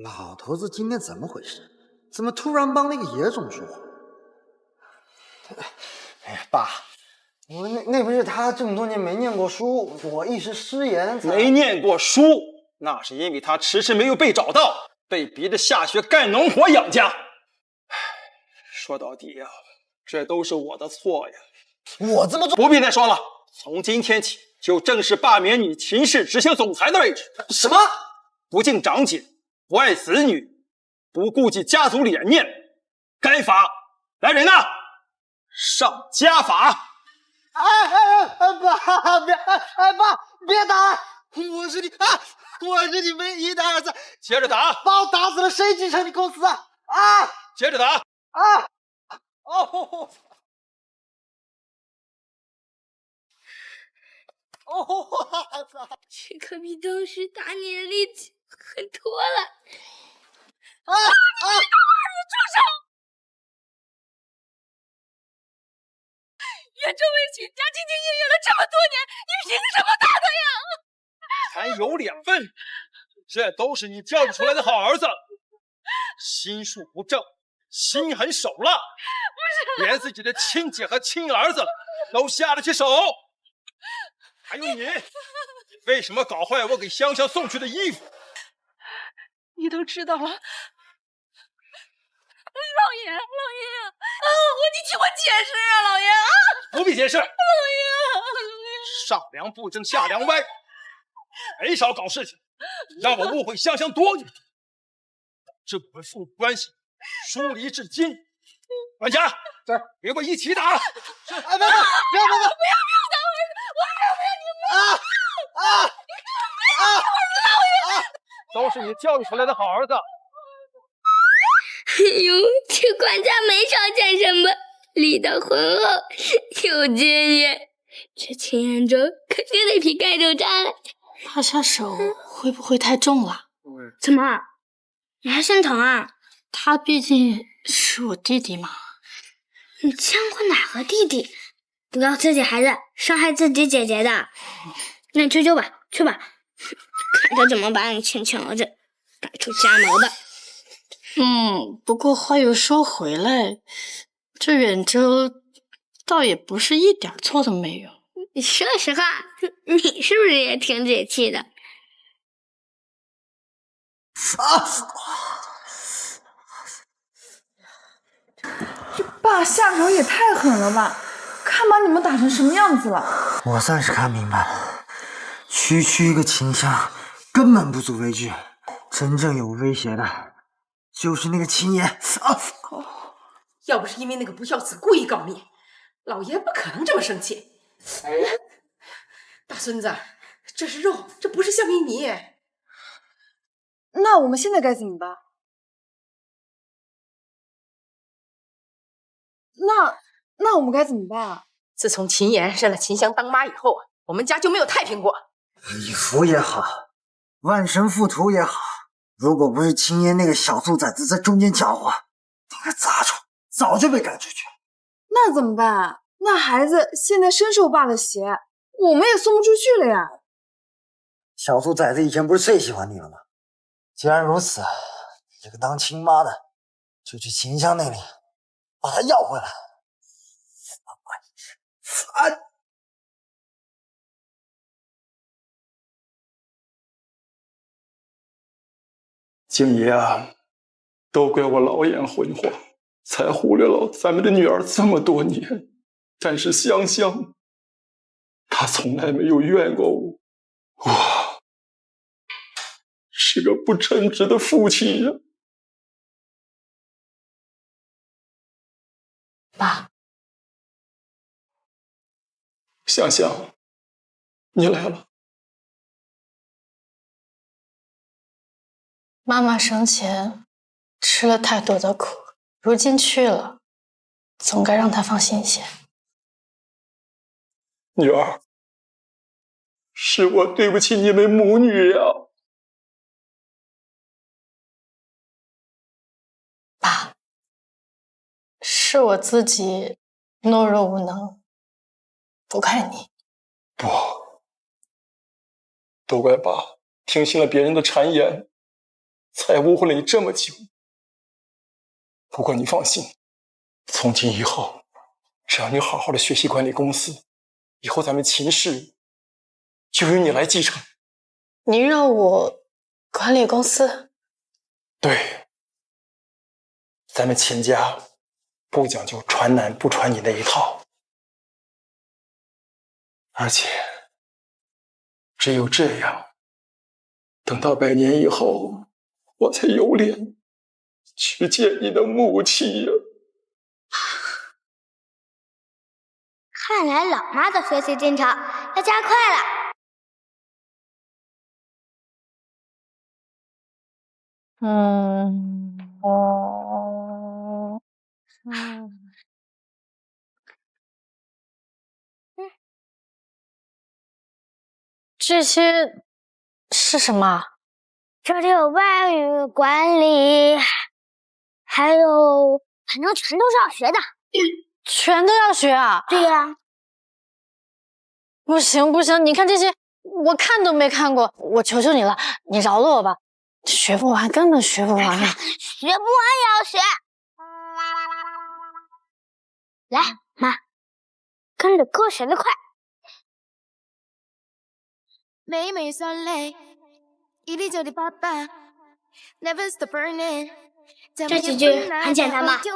老头子今天怎么回事？怎么突然帮那个野种说话？哎呀，爸，我那不是他这么多年没念过书，我一时失言才……没念过书，那是因为他迟迟没有被找到，被逼着下学干农活养家。说到底呀，这都是我的错呀！我这么做不必再说了，从今天起就正式罢免你秦氏执行总裁的位置。什么？不敬长姐，不爱子女，不顾及家族脸面，该罚！来人呐，上家法！爸，别打！我是你啊！我是你唯一的儿子，接着打，把我打死了，谁继承你公司啊？啊！接着打，啊！哦！这可比当时打你的力气狠多了。啊！住手！袁州为秦家兢兢业业了这么多年，你凭什么打他呀？还有脸问？这都是你教育出来的好儿子，心术不正，心狠手辣，不是，连自己的亲姐和亲儿子都下得去手。还有你，为什么搞坏我给香香送去的衣服？你都知道了。老爷，你替我解释啊，老爷啊！不必解释。老爷，上梁不正下梁歪，没少搞事情，让我误会香香多年，这我们父母关系疏离至今。管家，给我一起打！哎，不要打！我都是你教育出来的好儿子。哎呦，这管家没少见什么，离到婚后有经验，这秦兖州肯定得批盖州渣了。拉下手会不会太重了？怎么，你还心疼啊？他毕竟是我弟弟嘛。你见过哪个弟弟不要自己孩子伤害自己姐姐的？那你去吧，去吧，看他怎么把你亲儿子赶出家门的。不过话又说回来，这远州倒也不是一点错都没有。你说实话，你是不是也挺解气的？这爸下手也太狠了吧！看把你们打成什么样子了！我算是看明白了，区区一个秦香根本不足为惧，真正有威胁的就是那个秦爷。要不是因为那个不孝子故意告密，老爷不可能这么生气。大孙子，这是肉，这不是橡皮泥。那我们现在该怎么办？那我们该怎么办啊？自从秦岩认了秦香当妈以后啊，我们家就没有太平过。以符也好，万神附图也好，如果不是秦爷那个小兔崽子在中间搅和，那个杂种早就被赶出去了。那怎么办啊？那孩子现在深受爸的邪，我们也送不出去了呀。小兔崽子以前不是最喜欢你了吗？既然如此，你这个当亲妈的就去秦香那里把他要回来。景爷啊，都怪我老眼昏花，才忽略了咱们的女儿这么多年。但是香香，她从来没有怨过我，我是个不称职的父亲呀。爸，香香，你来了。妈妈生前吃了太多的苦，如今去了，总该让她放心些。女儿，是我对不起你们母女呀。爸，是我自己懦弱无能，不怪你。不，都怪爸听信了别人的谗言，才误会了你这么久。不过你放心，从今以后，只要你好好的学习管理公司，以后咱们秦氏就由你来继承。你让我管理公司？对，咱们秦家不讲究传男不传女那一套，而且只有这样，等到100年以后，我才有脸去见你的母亲呀。看来老妈的学习进程要加快了。这些是什么？这里有外语管理，还有，反正全都是要学的。全都要学啊？对呀。不行不行，你看这些，我看都没看过，我求求你了，你饶了我吧，学不完，根本学不完啊！学不完也要学。来，妈，跟着哥学得快。每每酸泪，一粒就的爸爸 ，Never stop burning。这几句很简单吧？学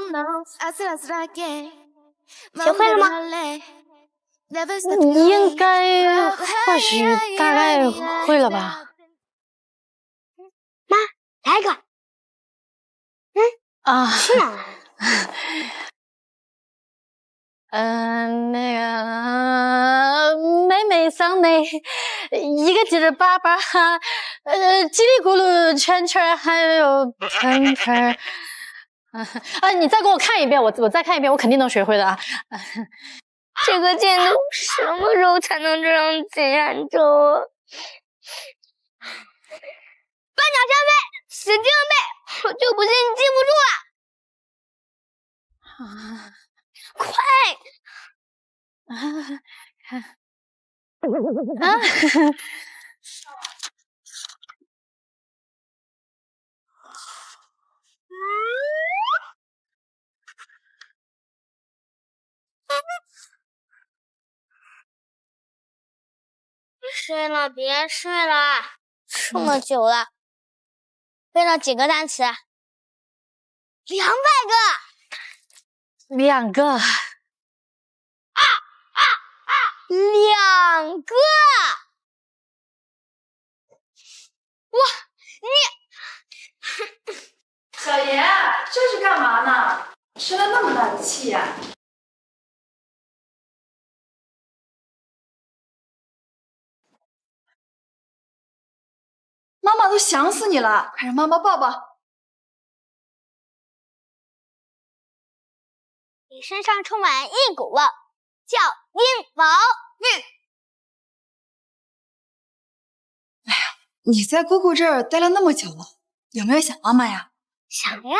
会了吗？应该，或许，大概会了吧。妈，来一个。去哪了？那个美美桑美，一个劲儿叭叭哈，叽里咕噜圈圈，还有喷喷。你再给我看一遍，我再看一遍，我肯定能学会的啊。这个进度什么时候才能这样结束？班长上位，使劲背，我就不信你记不住了。快！睡了，别睡了，这么久了，背了几个单词？200个。2个。2个！哇，你小妍，这是干嘛呢？生了那么大的气呀？妈妈都想死你了，快让妈妈抱抱。你身上充满一股味，叫阴谋。哎呀，你在姑姑这儿待了那么久了，有没有想妈妈呀？想呀。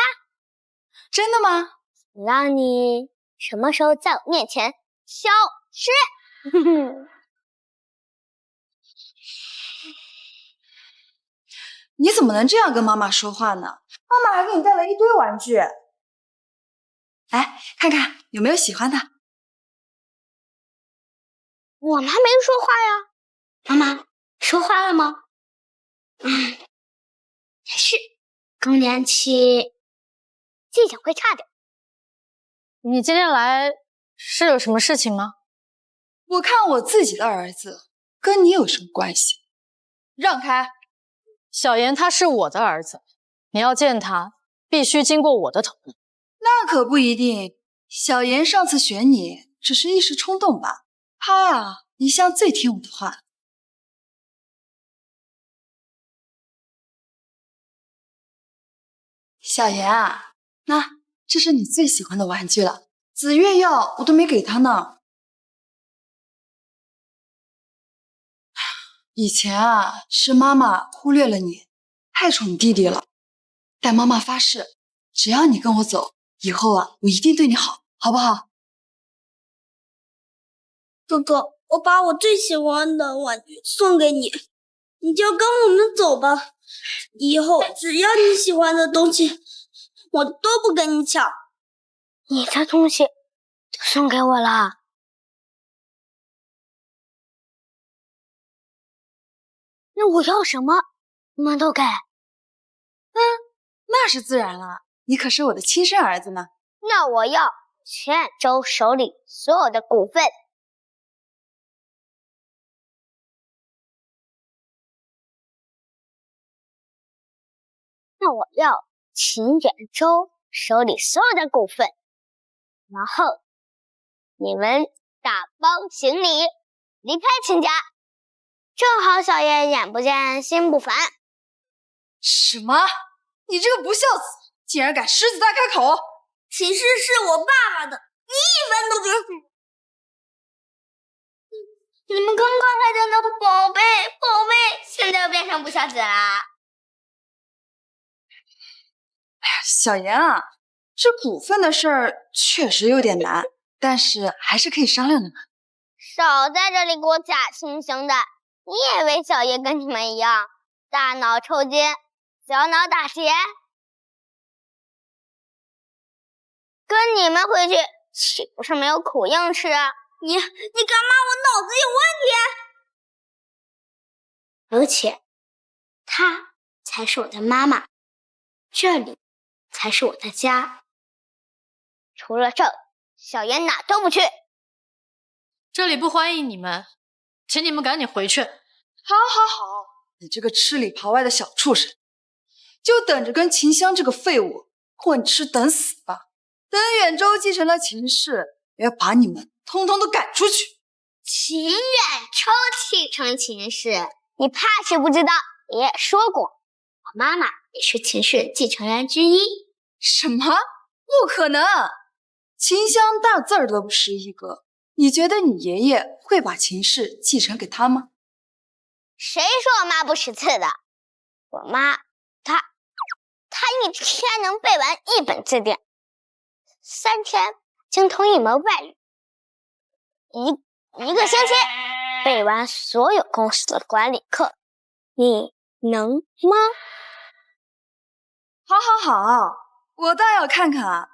真的吗？让你什么时候在我面前消失？你怎么能这样跟妈妈说话呢？妈妈还给你带了一堆玩具。来看看有没有喜欢的。我们还没说话呀。妈妈说话了吗？也是，更年期记性会差点。你今天来是有什么事情吗？我看我自己的儿子跟你有什么关系？让开！小妍他是我的儿子，你要见他必须经过我的同意。那可不一定。小妍上次选你只是一时冲动吧，他啊一向最听我的话。小妍啊，那这是你最喜欢的玩具了，紫月要我都没给他呢。以前啊是妈妈忽略了你，太宠弟弟了。但妈妈发誓，只要你跟我走，以后啊我一定对你好，好不好？哥哥，我把我最喜欢的玩具送给你，你就跟我们走吧。以后只要你喜欢的东西，我都不跟你抢。你的东西都送给我了。那我要什么，你们都给？那是自然了，你可是我的亲生儿子呢。那我要全州手里所有的股份。那我要秦远州手里所有的股份，然后你们打包行李离开秦家。正好小叶眼不见心不烦。什么？你这个不孝子，竟然敢狮子大开口！秦氏是我爸爸的，你一分都别数。你们刚刚还在那宝贝，现在又变成不孝子啦？哎呀，小妍啊，这股份的事儿确实有点难，但是还是可以商量的嘛。少在这里给我假惺惺的！你以为小爷跟你们一样，大脑抽筋，小脑打结？跟你们回去岂不是没有苦硬吃？你干嘛？我脑子有问题！而且，她才是我的妈妈，这里才是我的家。除了这，小爷哪都不去。这里不欢迎你们，请你们赶紧回去。好，你这个吃里扒外的小畜生，就等着跟秦香这个废物混吃等死吧！等远州继承了秦氏，我要把你们通通都赶出去。秦远州继承秦氏，你怕是不知道，爷爷说过，我妈妈也是秦氏继承人之一。什么？不可能！秦香大字儿都不识一个，你觉得你爷爷会把秦氏继承给他吗？谁说我妈不识字的？我妈，她一天能背完1本字典，3天精通1门外语，一个星期背完所有公司的管理课，你能吗？好，我倒要看看啊，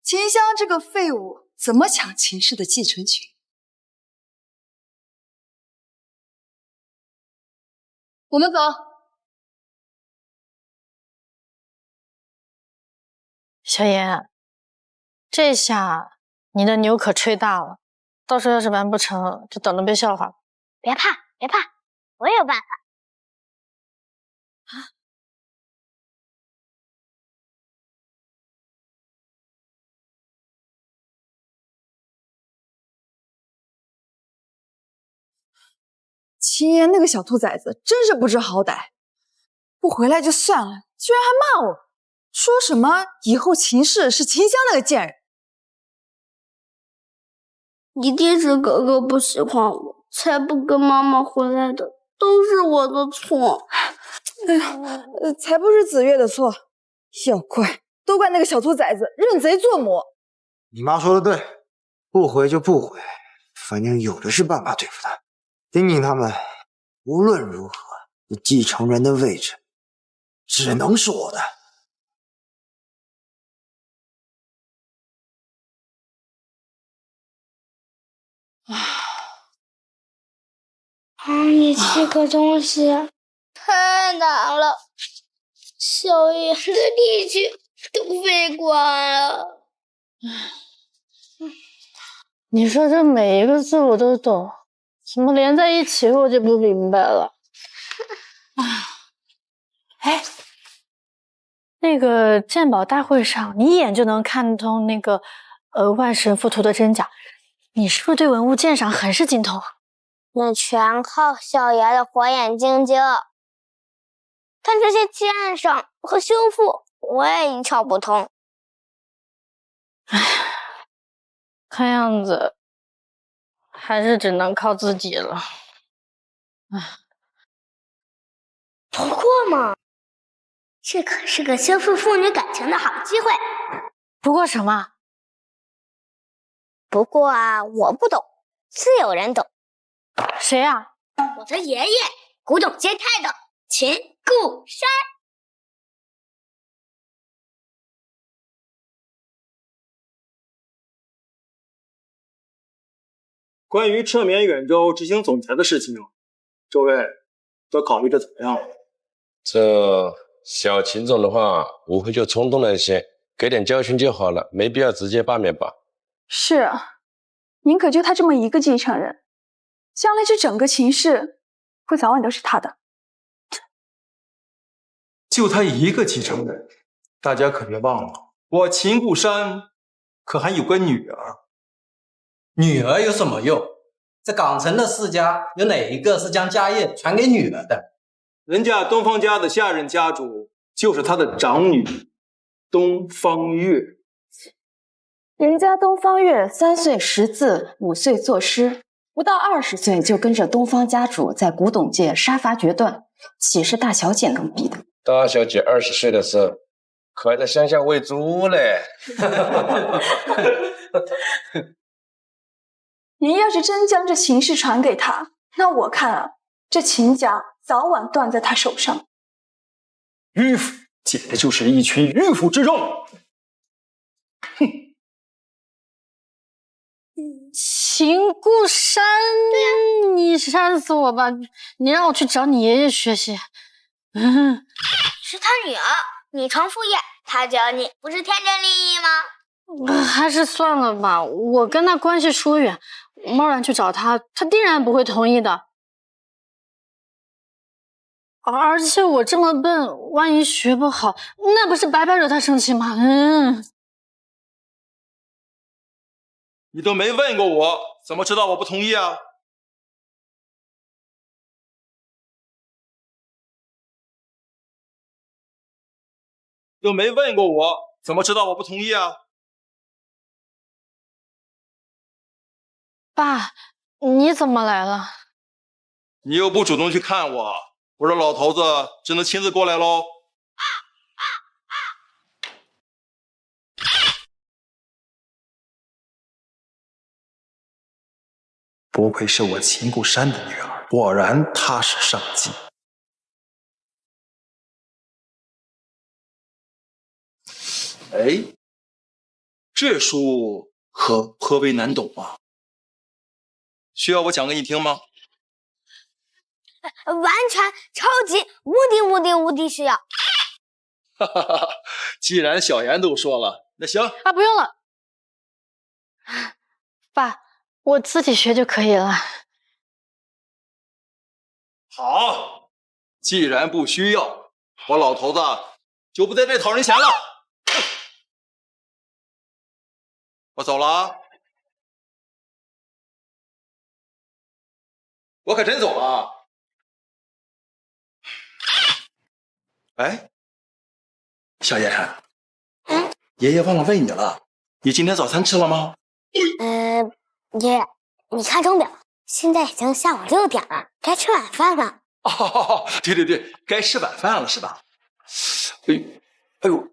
秦香这个废物怎么抢秦氏的继承权。我们走。小妍，这下你的牛可吹大了，到时候要是完不成，就等着被笑话。别怕，我有办法。秦岩那个小兔崽子真是不知好歹，不回来就算了，居然还骂我，说什么以后秦氏是秦香那个贱人。一定是哥哥不喜欢我，才不跟妈妈回来的，都是我的错。哎呀，才不是子月的错，要怪都怪那个小兔崽子认贼作母。你妈说的对，不回就不回，反正有的是办法对付他。丁宁他们无论如何，继承人的位置只能是我的。你这个东西太难了，小爷的力气都费光了。你说这每一个字我都懂，怎么连在一起我就不明白了？哎，那个鉴宝大会上，你一眼就能看通那个万神附图的真假，你是不是对文物鉴赏很是精通啊？那全靠小爷的火眼金睛，但这些鉴赏和修复我也一窍不通。唉，看样子还是只能靠自己了。唉，不过嘛，这可是个修复父女感情的好机会。不过什么？不过啊，我不懂，自有人懂。谁啊？我的爷爷，古董街太的秦固山。关于撤免远州执行总裁的事情，诸位都考虑的怎么样了？这小秦总的话，无非就冲动了一些，给点教训就好了，没必要直接罢免吧。是啊，宁可就他这么一个继承人，将来这整个秦氏会早晚都是他的。就他一个继承人，大家可别忘了，我秦固山可还有个女儿。女儿有什么用？这港城的世家有哪一个是将家业传给女儿的？人家东方家的下任家主就是他的长女东方月。人家东方月3岁识字，5岁作诗，不到20岁就跟着东方家主在古董界杀伐决断，岂是大小姐能比的？大小姐20岁的时候，可还在乡下喂猪嘞。您要是真将这情事传给他，那我看啊，这秦家早晚断在他手上。迂腐，简直就是一群迂腐之众。哼！秦固山，你扇死我吧！你让我去找你爷爷学习。是他女儿，你承父业，他教你，不是天经地义吗？还是算了吧，我跟他关系疏远，贸然去找他，他定然不会同意的。而且我这么笨，万一学不好，那不是白白惹他生气吗？你都没问过我，怎么知道我不同意啊？都没问过我，怎么知道我不同意啊？爸，你怎么来了？你又不主动去看我，我这老头子只能亲自过来喽。不愧是我秦固山的女儿，果然踏实上进。哎，这书可颇为难懂啊，需要我讲给你听吗？完全超级无敌需要。哈哈哈！既然小妍都说了，那行啊，不用了，爸，我自己学就可以了。好，既然不需要，我老头子就不在这讨人嫌了。我走了啊，我可真走了啊。哎，小妍，爷爷忘了问你了，你今天早餐吃了吗？爷爷，你看钟表，现在已经下午6点了，该吃晚饭了。哦，对，该吃晚饭了是吧？哎呦，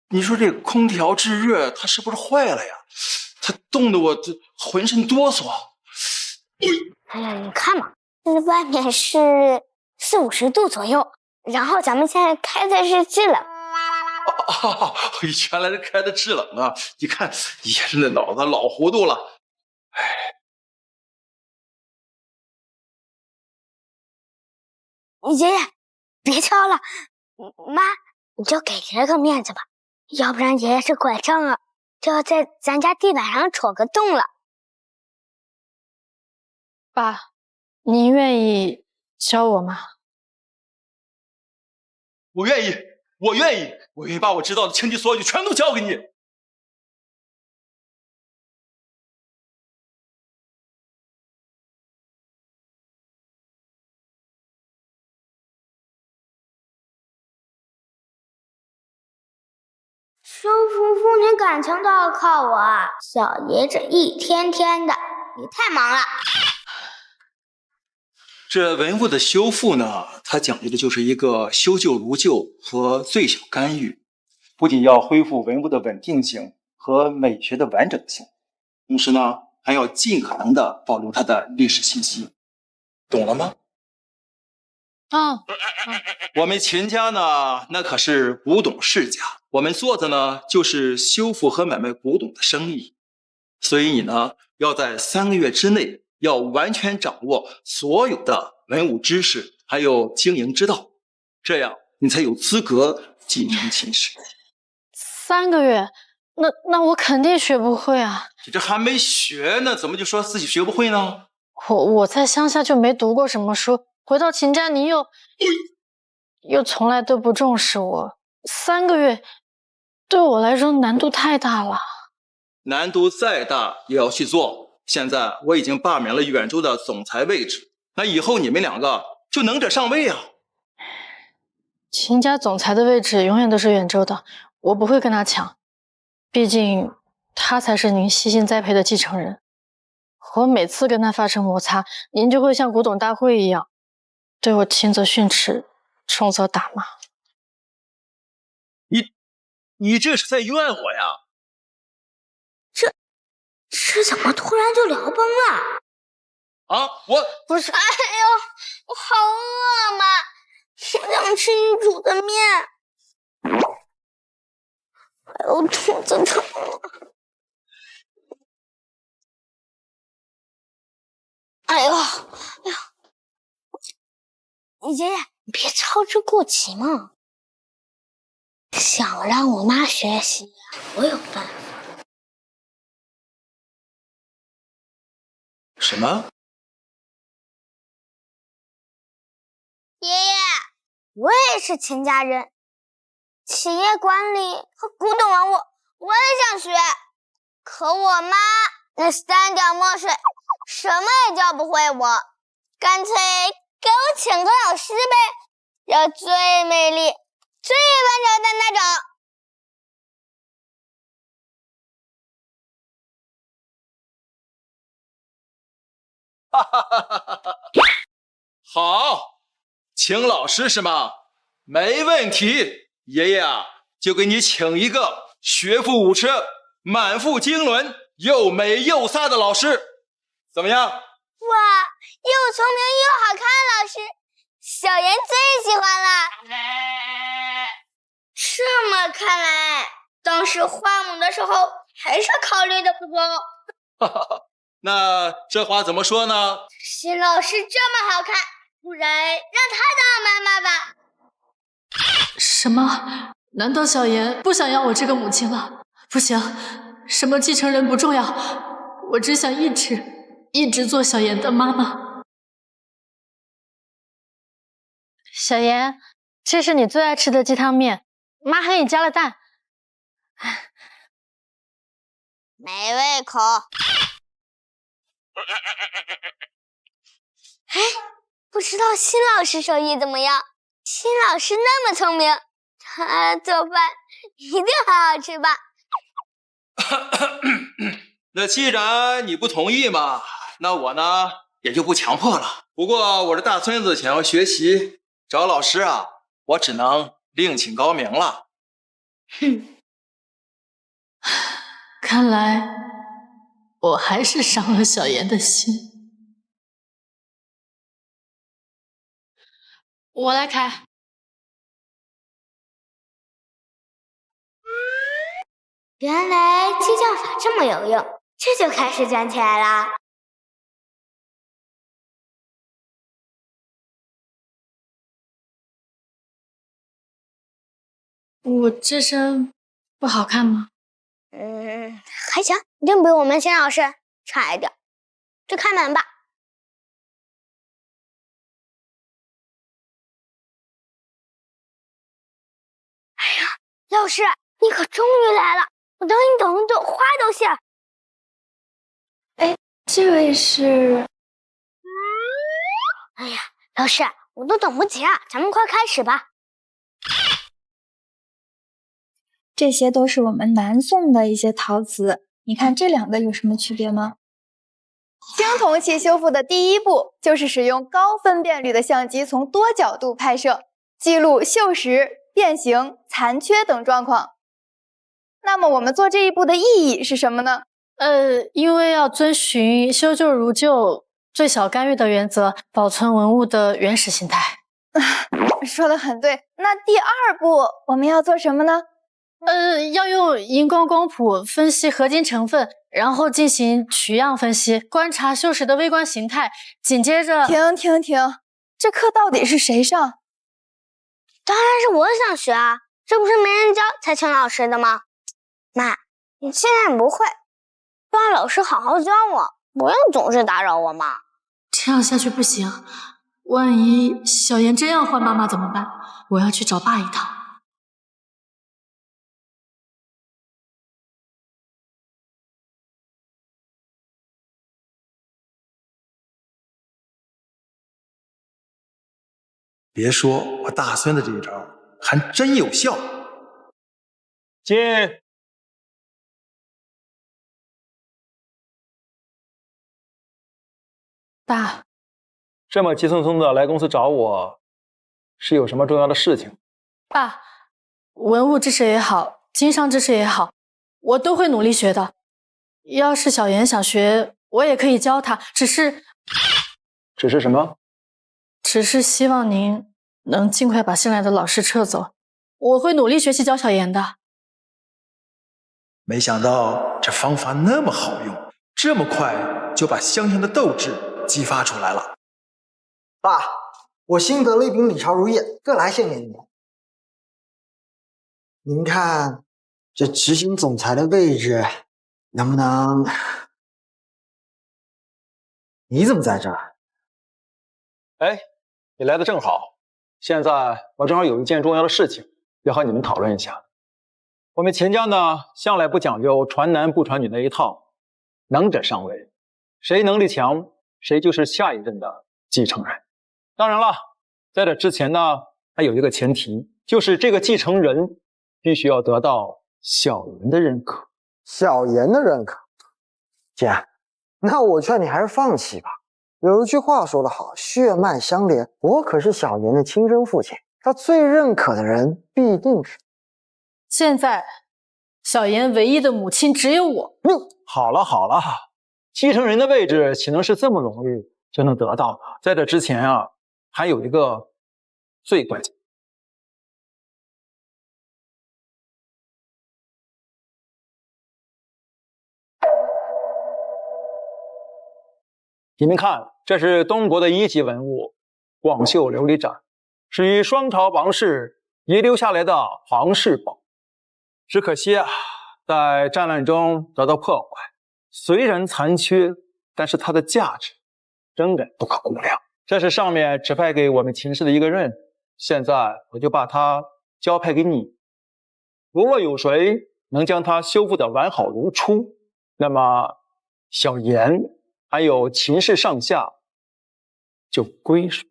你说这空调制热它是不是坏了呀？它冻得我这浑身哆嗦。哎呀，你看嘛，这外面是40-50度左右，然后咱们现在开的是制冷。原来是开的制冷啊！一看爷这那脑子老糊涂了。爷爷，别敲了，妈，你就给爷爷个面子吧，要不然爷爷这拐杖啊，就要在咱家地板上戳个洞了。爸，您愿意教我吗？我愿意，我愿意把我知道的清奇所有全都教给你。收服父女感情都要靠我啊！小爷这一天天的，你太忙了。这文物的修复呢，它讲究的就是一个修旧如旧和最小干预，不仅要恢复文物的稳定性和美学的完整性，同时呢，还要尽可能的保留它的历史信息，懂了吗？我们秦家呢，那可是古董世家，我们做的呢就是修复和买卖古董的生意，所以你呢要在3个月之内要完全掌握所有的文物知识，还有经营之道，这样你才有资格继承秦氏。3个月，那我肯定学不会啊！你这还没学呢，怎么就说自己学不会呢？我在乡下就没读过什么书，回到秦家，您又从来都不重视我，3个月对我来说难度太大了。难度再大也要去做。现在我已经罢免了远州的总裁位置，那以后你们2个就能者上位啊！秦家总裁的位置永远都是远州的，我不会跟他抢，毕竟他才是您悉心栽培的继承人。我每次跟他发生摩擦，您就会像古董大会一样，对我轻则训斥，重则打骂。你这是在怨我呀？这怎么突然就聊崩了？啊，我不是，哎呦，我好饿嘛，我想吃你煮的面。哎呦，肚子疼了。哎呦，爷爷，你别操之过急嘛。想让我妈学习，我有办法。什么？爷爷，我也是秦家人，企业管理和古董文物我也想学，可我妈那三点墨水什么也教不会我，干脆给我请个老师呗，要最美丽、最温柔的那种。哈哈哈哈哈！好，请老师是吗？没问题，爷爷啊，就给你请一个学富五车、满腹经纶、又美又飒的老师，怎么样？哇，又聪明又好看的老师，小妍最喜欢了。这么看来，当时换母的时候还是考虑的不周。哈哈哈。那这话怎么说呢？新老师这么好看，不然让他当妈妈吧。什么？难道小妍不想要我这个母亲了？不行，什么继承人不重要，我只想一直做小妍的妈妈。小妍，这是你最爱吃的鸡汤面，妈还给你加了蛋。没胃口。哎，不知道新老师手艺怎么样？新老师那么聪明，他做饭一定很好吃吧？那既然你不同意嘛，那我呢也就不强迫了。不过我这大孙子想要学习，找老师啊，我只能另请高明了。哼，看来我还是伤了小妍的心。我来开。原来激将法这么有用，这就开始站起来啦。我这身不好看吗？还行，一定比我们新老师差一点。去开门吧。哎呀，老师，你可终于来了！我等你等很久，话都谢。哎，这位是？哎呀，老师，我都等不及了，咱们快开始吧。这些都是我们南宋的一些陶瓷，你看这两个有什么区别吗？青铜器修复的第一步就是使用高分辨率的相机从多角度拍摄，记录锈蚀、变形、残缺等状况。那么我们做这一步的意义是什么呢？因为要遵循修旧如旧、最小干预的原则，保存文物的原始形态。说得很对。那第二步我们要做什么呢？要用荧光光谱分析合金成分，然后进行取样分析，观察锈蚀的微观形态。紧接着，停，这课到底是谁上？当然是我想学啊，这不是没人教才请老师的吗？妈，你既然不会，就让老师好好教我，不要总是打扰我嘛。这样下去不行，万一小妍真要换妈妈怎么办？我要去找爸一趟。别说我大孙子这一招还真有效。进。爸，这么急匆匆的来公司找我，是有什么重要的事情？爸，文物知识也好，经商知识也好，我都会努力学的。要是小妍想学，我也可以教她，只是什么？只是希望您能尽快把新来的老师撤走。我会努力学习教小妍的。没想到这方法那么好用，这么快就把香香的斗志激发出来了。爸，我新得了一瓶李朝如意，这来献给您。您看，这执行总裁的位置，能不能？你怎么在这儿？哎，你来的正好。现在我正好有一件重要的事情要和你们讨论一下。我们秦家呢，向来不讲究传男不传女那一套，能者上位，谁能力强，谁就是下一任的继承人。当然了，在这之前呢，还有一个前提，就是这个继承人必须要得到小妍的认可。小妍的认可？姐，那我劝你还是放弃吧。有一句话说得好，血脉相连，我可是小妍的亲生父亲，他最认可的人必定是。现在，小妍唯一的母亲只有我。好了好了，继承人的位置岂能是这么容易就能得到的？在这之前啊，还有一个最关键。你们看，这是东国的1级文物广袖琉璃盏，是与双朝王室遗留下来的皇室宝。只可惜啊，在战乱中遭到破坏，虽然残缺，但是它的价值仍然不可估量。这是上面指派给我们秦氏的一个任务，现在我就把它交派给你。如若有谁能将它修复得完好如初，那么小妍还有秦氏上下就归属。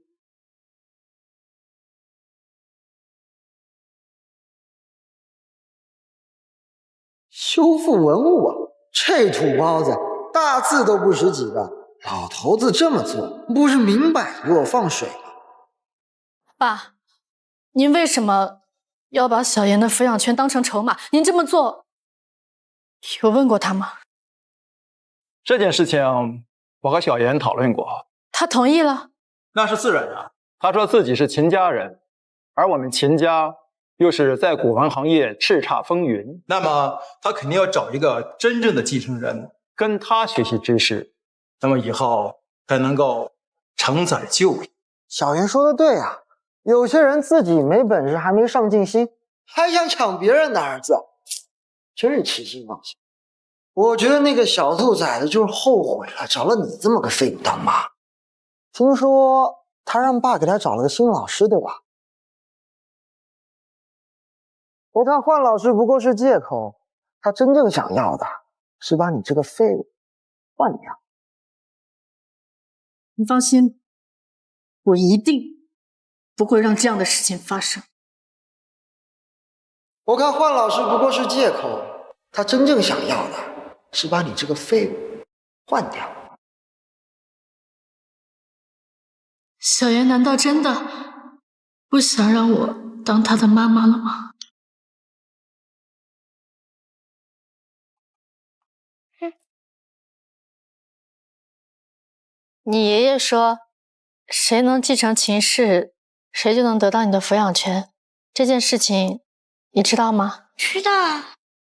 修复文物啊，这土包子大字都不识几个，老头子这么做不是明摆着给我放水吗？爸，您为什么要把小妍的抚养权当成筹码？您这么做有问过他吗？这件事情我和小妍讨论过，他同意了。那是自然啊。他说自己是秦家人，而我们秦家又是在古玩行业叱咤风云，那么他肯定要找一个真正的继承人，跟他学习知识，那么以后才能够承载旧业。小妍说的对啊，有些人自己没本事，还没上进心，还想抢别人的儿子，真是痴心妄想。我觉得那个小兔崽子就是后悔了，找了你这么个废物当妈。听说他让爸给他找了个新老师，对吧？我看换老师不过是借口，他真正想要的是把你这个废物换掉。你放心，我一定不会让这样的事情发生。我看换老师不过是借口，他真正想要的是把你这个废物换掉。小妍难道真的不想让我当她的妈妈了吗？你爷爷说，谁能继承秦氏，谁就能得到你的抚养权。这件事情你知道吗？知道，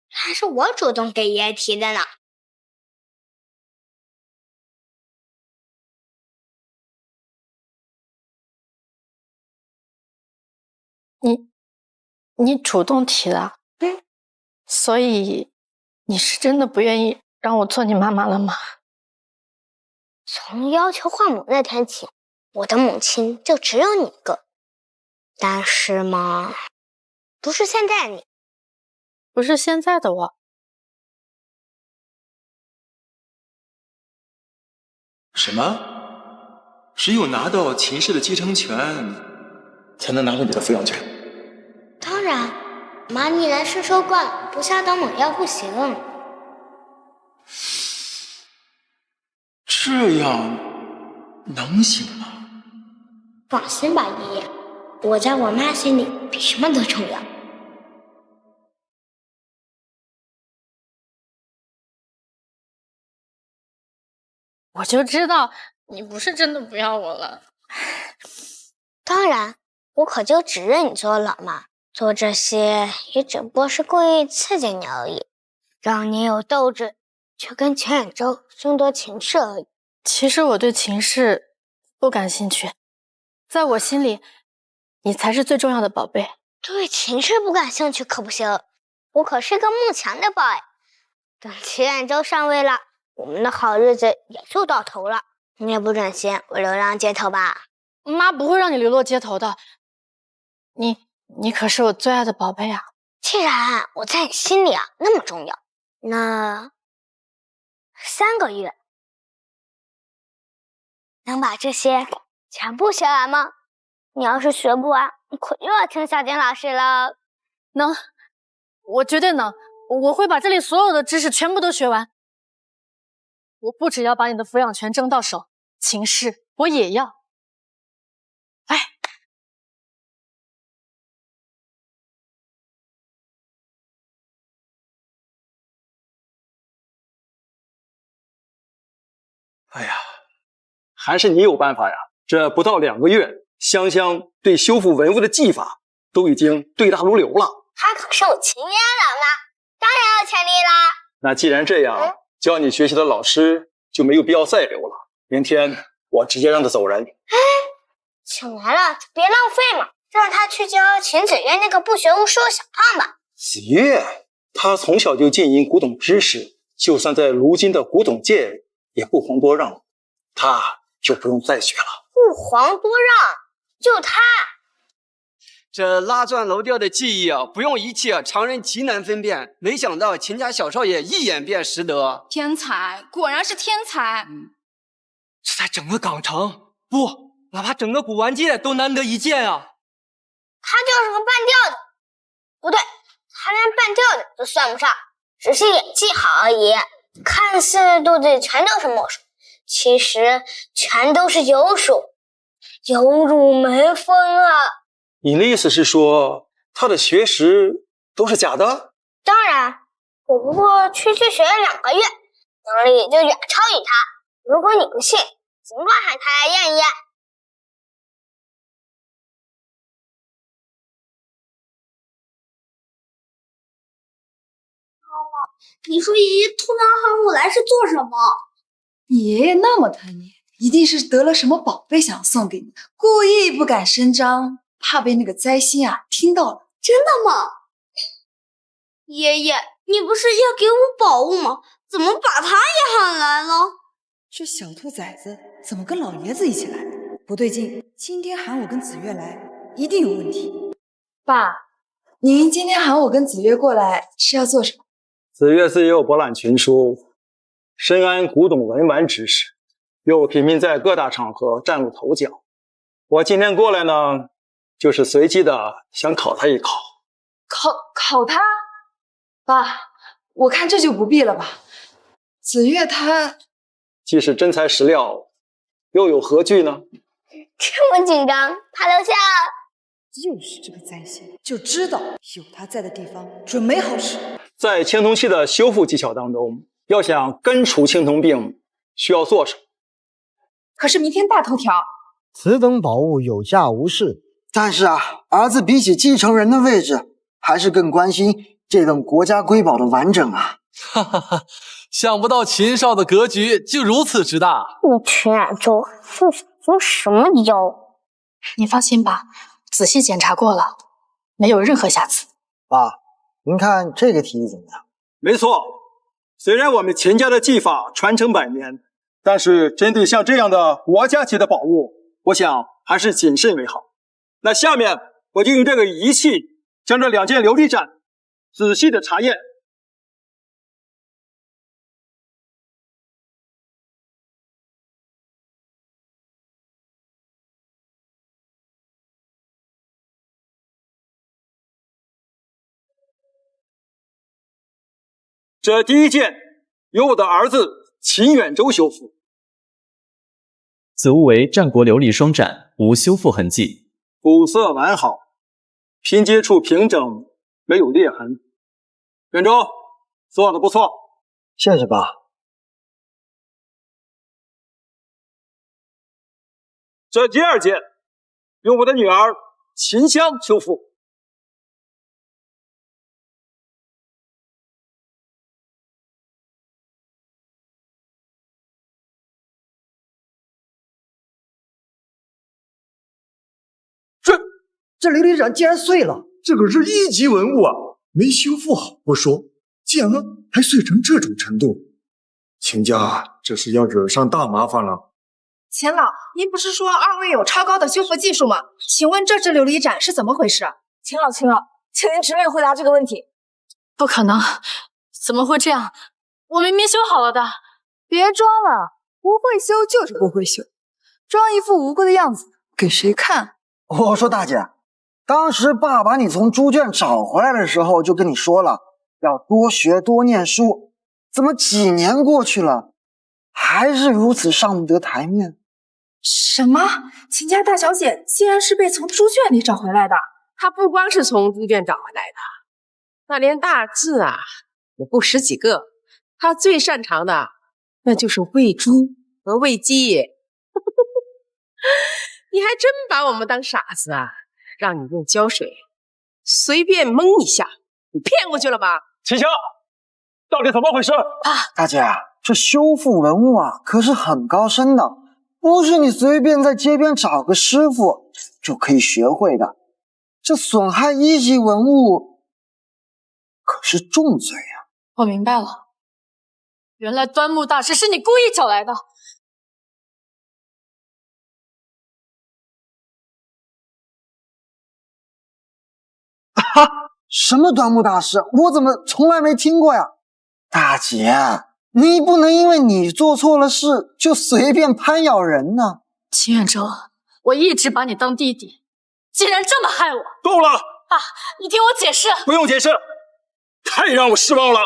还是我主动给爷爷提的呢。你主动提的？所以你是真的不愿意让我做你妈妈了吗？从要求换母那天起，我的母亲就只有你一个。但是嘛，不是现在你，不是现在的我。什么？只有拿到秦氏的继承权，才能拿到你的抚养权？当然，妈逆来顺受惯了，不下刀猛药不行。这样能行吗？放心吧，爷爷，我在我妈心里比什么都重要。我就知道你不是真的不要我了。当然，我可就只认你做老妈，做这些也只不过是故意刺激你而已，让你有斗志，去跟钱远舟争夺情势而已。其实我对情势不感兴趣，在我心里，你才是最重要的宝贝。对情势不感兴趣可不行，我可是个慕强的 boy。等钱远舟上位了，我们的好日子也就到头了。你也不忍心我流浪街头吧？妈不会让你流落街头的，你可是我最爱的宝贝啊！既然我在你心里那么重要，那3个月能把这些全部学完吗？你要是学不完，可又要听小金老师了。能，我绝对能，我会把这里所有的知识全部都学完。我不只要把你的抚养权争到手，情势我也要。哎呀，还是你有办法呀！这不到2个月，香香对修复文物的技法都已经对答如流了。她可是我秦嫣老妈，当然有潜力啦。那既然这样，教你学习的老师就没有必要再留了。明天我直接让他走人。请来了就别浪费嘛，让他去教秦子月那个不学无术的小胖吧。子月，他从小就浸淫古董知识，就算在如今的古董界也不遑多让，他就不用再学了。不遑多让，就他。这拉钻楼雕的技艺不用仪器常人极难分辨。没想到秦家小少爷一眼便识得，天才，果然是天才。这在整个港城，不，哪怕整个古玩界都难得一见啊！他就是个半吊子，不对，他连半吊子都算不上，只是演技好而已。看似肚子里全都是墨水，其实全都是油水，有辱门风啊！你的意思是说，他的学识都是假的？当然，我不过区区学了2个月，能力就远超于他。如果你不信，尽管喊他来验一验。妈妈，你说爷爷突然喊我来是做什么？你爷爷那么疼你，一定是得了什么宝贝想送给你，故意不敢声张，怕被那个灾星听到了。真的吗？爷爷，你不是要给我宝物吗？怎么把他也喊来了？这小兔崽子怎么跟老爷子一起来？不对劲，今天喊我跟子月来，一定有问题。爸，您今天喊我跟子月过来是要做什么？子月自幼博览群书，深谙古董文玩知识，又频频在各大场合崭露头角。我今天过来呢，就是随机的想考他一考。考他？爸，我看这就不必了吧。子月他既是真材实料，又有何惧呢？这么紧张，他留下。就是这个灾星，就知道有他在的地方准没好事。在青铜器的修复技巧当中，要想根除青铜病，需要做什么？可是明天大头条，此等宝物有价无市，但是儿子比起继承人的位置，还是更关心这等国家瑰宝的完整啊！哈哈哈，想不到秦少的格局就如此之大。你秦冉州是什么妖？你放心吧，仔细检查过了，没有任何瑕疵。爸，您看这个题怎么样？没错，虽然我们秦家的技法传承100年，但是针对像这样的国家级的宝物，我想还是谨慎为好。那下面我就用这个仪器将这2件琉璃盏仔细的查验。这第一件由我的儿子秦远州修复。此物为战国琉璃双斩，无修复痕迹，肤色完好，拼接处平整，没有裂痕。远州做得不错，谢谢爸。这第二件由我的女儿秦香修复。这琉璃盏竟然碎了！这可是1级文物啊，没修复好不说，竟然还碎成这种程度，秦家这是要惹上大麻烦了。钱老，您不是说二位有超高的修复技术吗？请问这只琉璃盏是怎么回事？秦老，请您直面回答这个问题。不可能，怎么会这样？我明明修好了的。别装了，不会修就是不会修，装一副无辜的样子给谁看？我说大姐，当时爸把你从猪圈找回来的时候就跟你说了，要多学多念书，怎么几年过去了，还是如此上不得台面？什么？秦家大小姐竟然是被从猪圈里找回来的？她不光是从猪圈找回来的，那连大字啊也不识几个。她最擅长的那就是喂猪和喂鸡。你还真把我们当傻子啊！让你用胶水随便蒙一下，你骗过去了吧？秦香，到底怎么回事？大姐，这修复文物啊，可是很高深的，不是你随便在街边找个师傅就可以学会的。这损害1级文物，可是重罪啊！我明白了，原来端木大师是你故意找来的。什么端木大师？我怎么从来没听过呀？大姐，你不能因为你做错了事就随便攀咬人呢。秦远州，我一直把你当弟弟，竟然这么害我！够了！爸，你听我解释。不用解释，太让我失望了。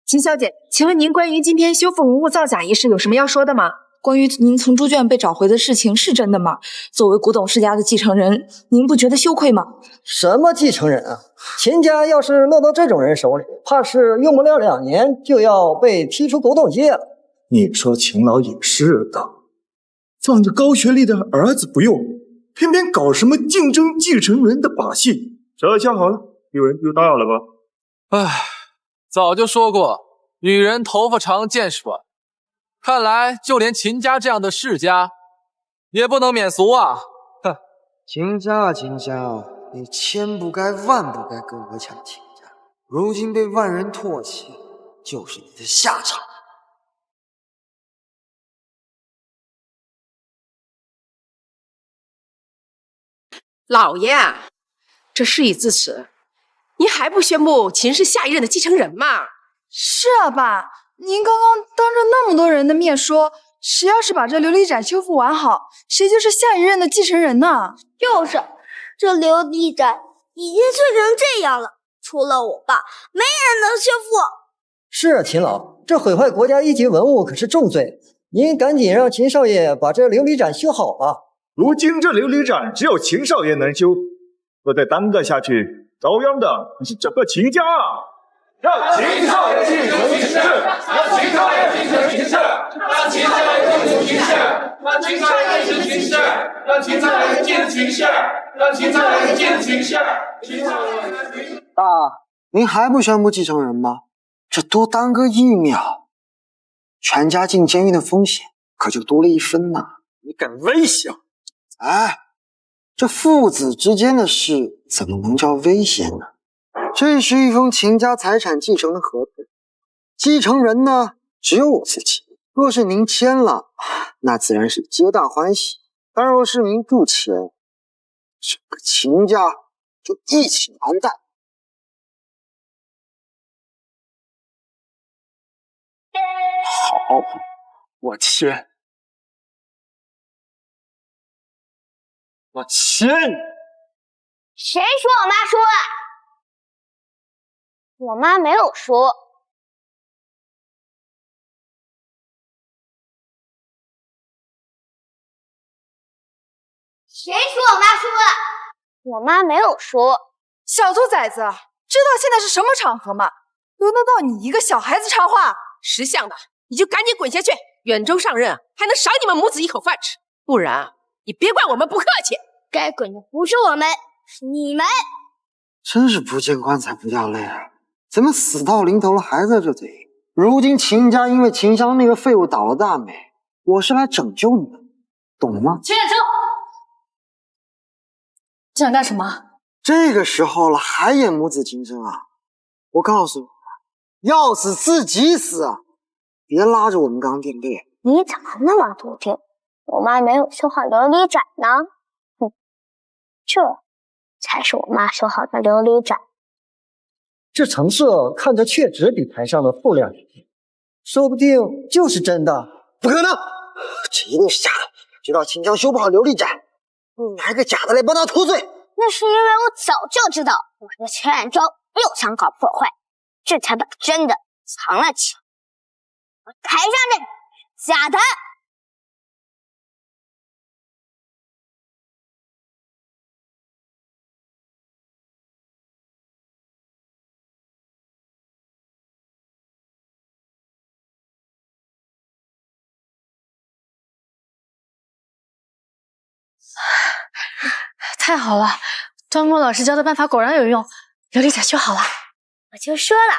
秦小姐，请问您关于今天修复文物造假一事有什么要说的吗？关于您从猪圈被找回的事情是真的吗？作为古董世家的继承人，您不觉得羞愧吗？什么继承人啊？秦家要是落到这种人手里，怕是用不了2年就要被踢出古董界了。你说秦老也是的，放着高学历的儿子不用，偏偏搞什么竞争继承人的把戏，这下好了，有人丢大了吧？唉，早就说过，女人头发长见识短。看来就连秦家这样的世家也不能免俗啊！哼，秦家，你千不该万不该跟我抢秦家，如今被万人唾弃，就是你的下场。老爷，这事已至此，您还不宣布秦是下一任的继承人吗？是啊，爸，您刚刚当着那么多人的面说，谁要是把这琉璃盏修复完好，谁就是下一任的继承人呢？就是，这琉璃盏已经碎成这样了，除了我爸，没人能修复。是啊，秦老，这毁坏国家1级文物可是重罪，您赶紧让秦少爷把这琉璃盏修好吧。如今这琉璃盏只有秦少爷能修，若再耽搁下去，遭殃的是整个秦家啊！让秦少爷继承秦氏，让秦少爷继承秦氏，让秦少爷继承秦氏，让秦少爷继承秦氏，让秦少爷继承秦氏，让秦少爷继承秦氏。爸，您还不宣布继承人吗？这多耽搁1秒，全家进监狱的风险可就多了1分呢。你敢威胁？哎，这父子之间的事怎么能叫威胁呢？这是一封秦家财产继承的合同，继承人呢只有我自己。若是您签了，那自然是皆大欢喜；但若是您不签，整个秦家就一起完蛋。好，我签。我签。谁说我妈输了？我妈没有说。谁说我妈说了？我妈没有说。小兔崽子，知道现在是什么场合吗？轮得到你一个小孩子插话？识相的，你就赶紧滚下去！远州上任还能赏你们母子一口饭吃，不然你别怪我们不客气。该滚的不是我们，是你们。真是不见棺材不掉泪啊！怎么死到临头了还在这嘴？如今秦家因为秦香那个废物倒了大霉，我是来拯救你们，懂了吗？秦远州，你想干什么？这个时候了还演母子情深啊！我告诉你，要死自己死啊！别拉着我们刚垫背。你怎么那么笃定？我妈没有修好琉璃盏呢？哼，这才是我妈修好的琉璃盏。这成色看着确实比台上的富亮一点，说不定就是真的。不可能，这一定是假的。知道秦江修不好琉璃盏，你拿个假的来帮他脱罪。那是因为我早就知道我的秦冉州又想搞破坏，这才把真的藏了起来。我台上的假的。太好了，端木老师教的办法果然有用，琉璃盏修好了。我就说了，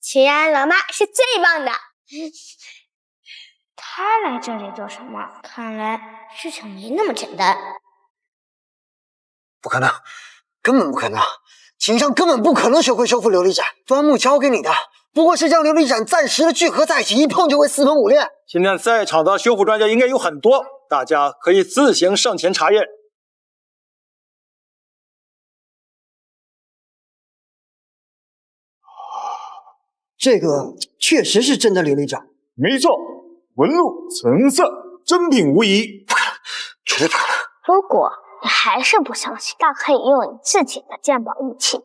秦安老妈是最棒的。他来这里做什么？看来事情没那么简单。不可能，根本不可能！秦香根本不可能学会修复琉璃盏，端木教给你的不过是将琉璃盏暂时的聚合在一起，一碰就会四分五裂。今天在场的修复专家应该有很多，大家可以自行上前查验。这个确实是真的琉璃盏，没错，纹路、成色，真品无疑。绝对不可能！如果你还是不相信，大可以用你自己的鉴宝仪器，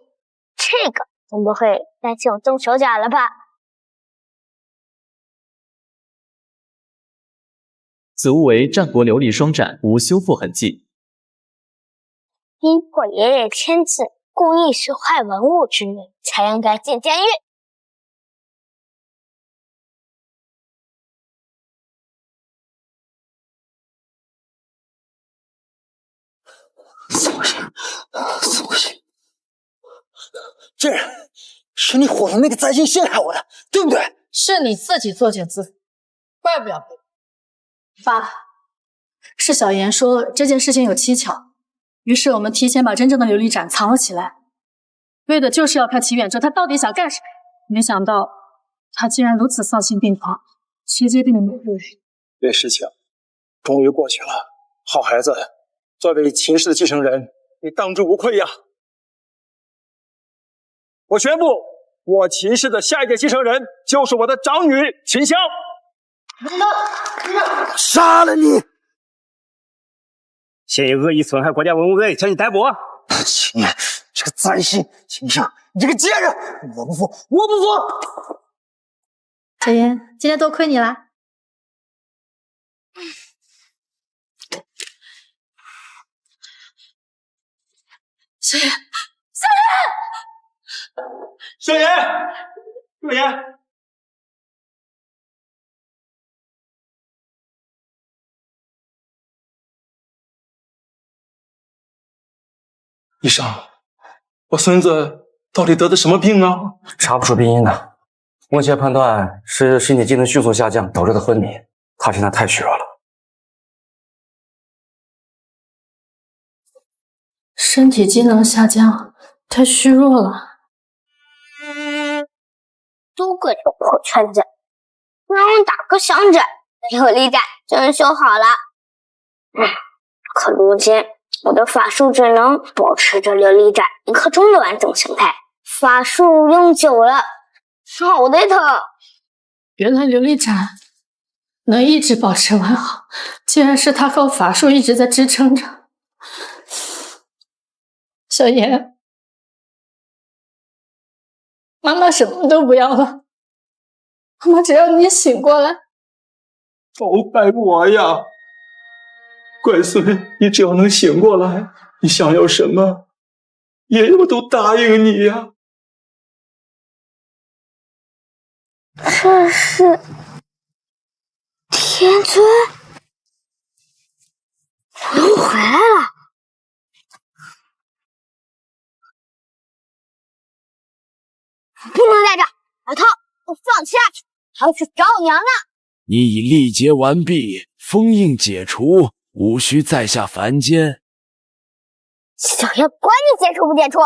这个总不会担心我动手脚了吧？此物为战国琉璃双盏，无修复痕迹。因破爷爷签字，故意损坏文物之人，才应该进监狱。怎么行？怎么行？这人是你伙同那个灾星陷害我的，对不对？是你自己作茧自缚，怪不了别人。爸，是小妍说这件事情有蹊跷，于是我们提前把真正的琉璃盏藏了起来，为的就是要看齐远州他到底想干什么。没想到他竟然如此丧心病狂，直接被你们误会。这事情终于过去了，好孩子，作为秦氏的继承人，你当之无愧呀！我宣布，我秦氏的下一届继承人就是我的长女秦香。杀了你！现以恶意损害国家文物罪，将你逮捕。秦岩，这个灾星，秦香，你这个贱人！我不服，我不服！小妍，今天多亏你啦。小妍，小妍，小妍，医生，我孙子到底得的什么病啊？查不出病因的，目前判断是身体机能迅速下降导致的昏迷。他现在太虚弱了。身体机能下降，太虚弱了。都怪这破圈子，让我打个响指，琉璃盏真修好了。可如今我的法术只能保持着琉璃盏1刻钟的完整形态，法术用久了，好的疼。原来琉璃盏能一直保持完好，竟然是他靠法术一直在支撑着。小妍，妈妈什么都不要了，妈妈只要你醒过来。都怪我呀！乖孙，你只要能醒过来，你想要什么，爷爷我都答应你呀。这是天尊，我又回来了。不能在这儿，老头，给我放下去，还要去找我娘呢。你已历劫完毕，封印解除，无需再下凡间。小爷管你解除不解除，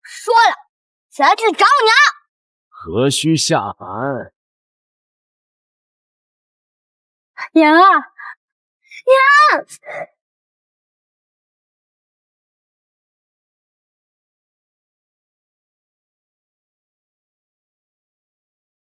说了，小爷去找我娘。何须下凡？娘啊，娘！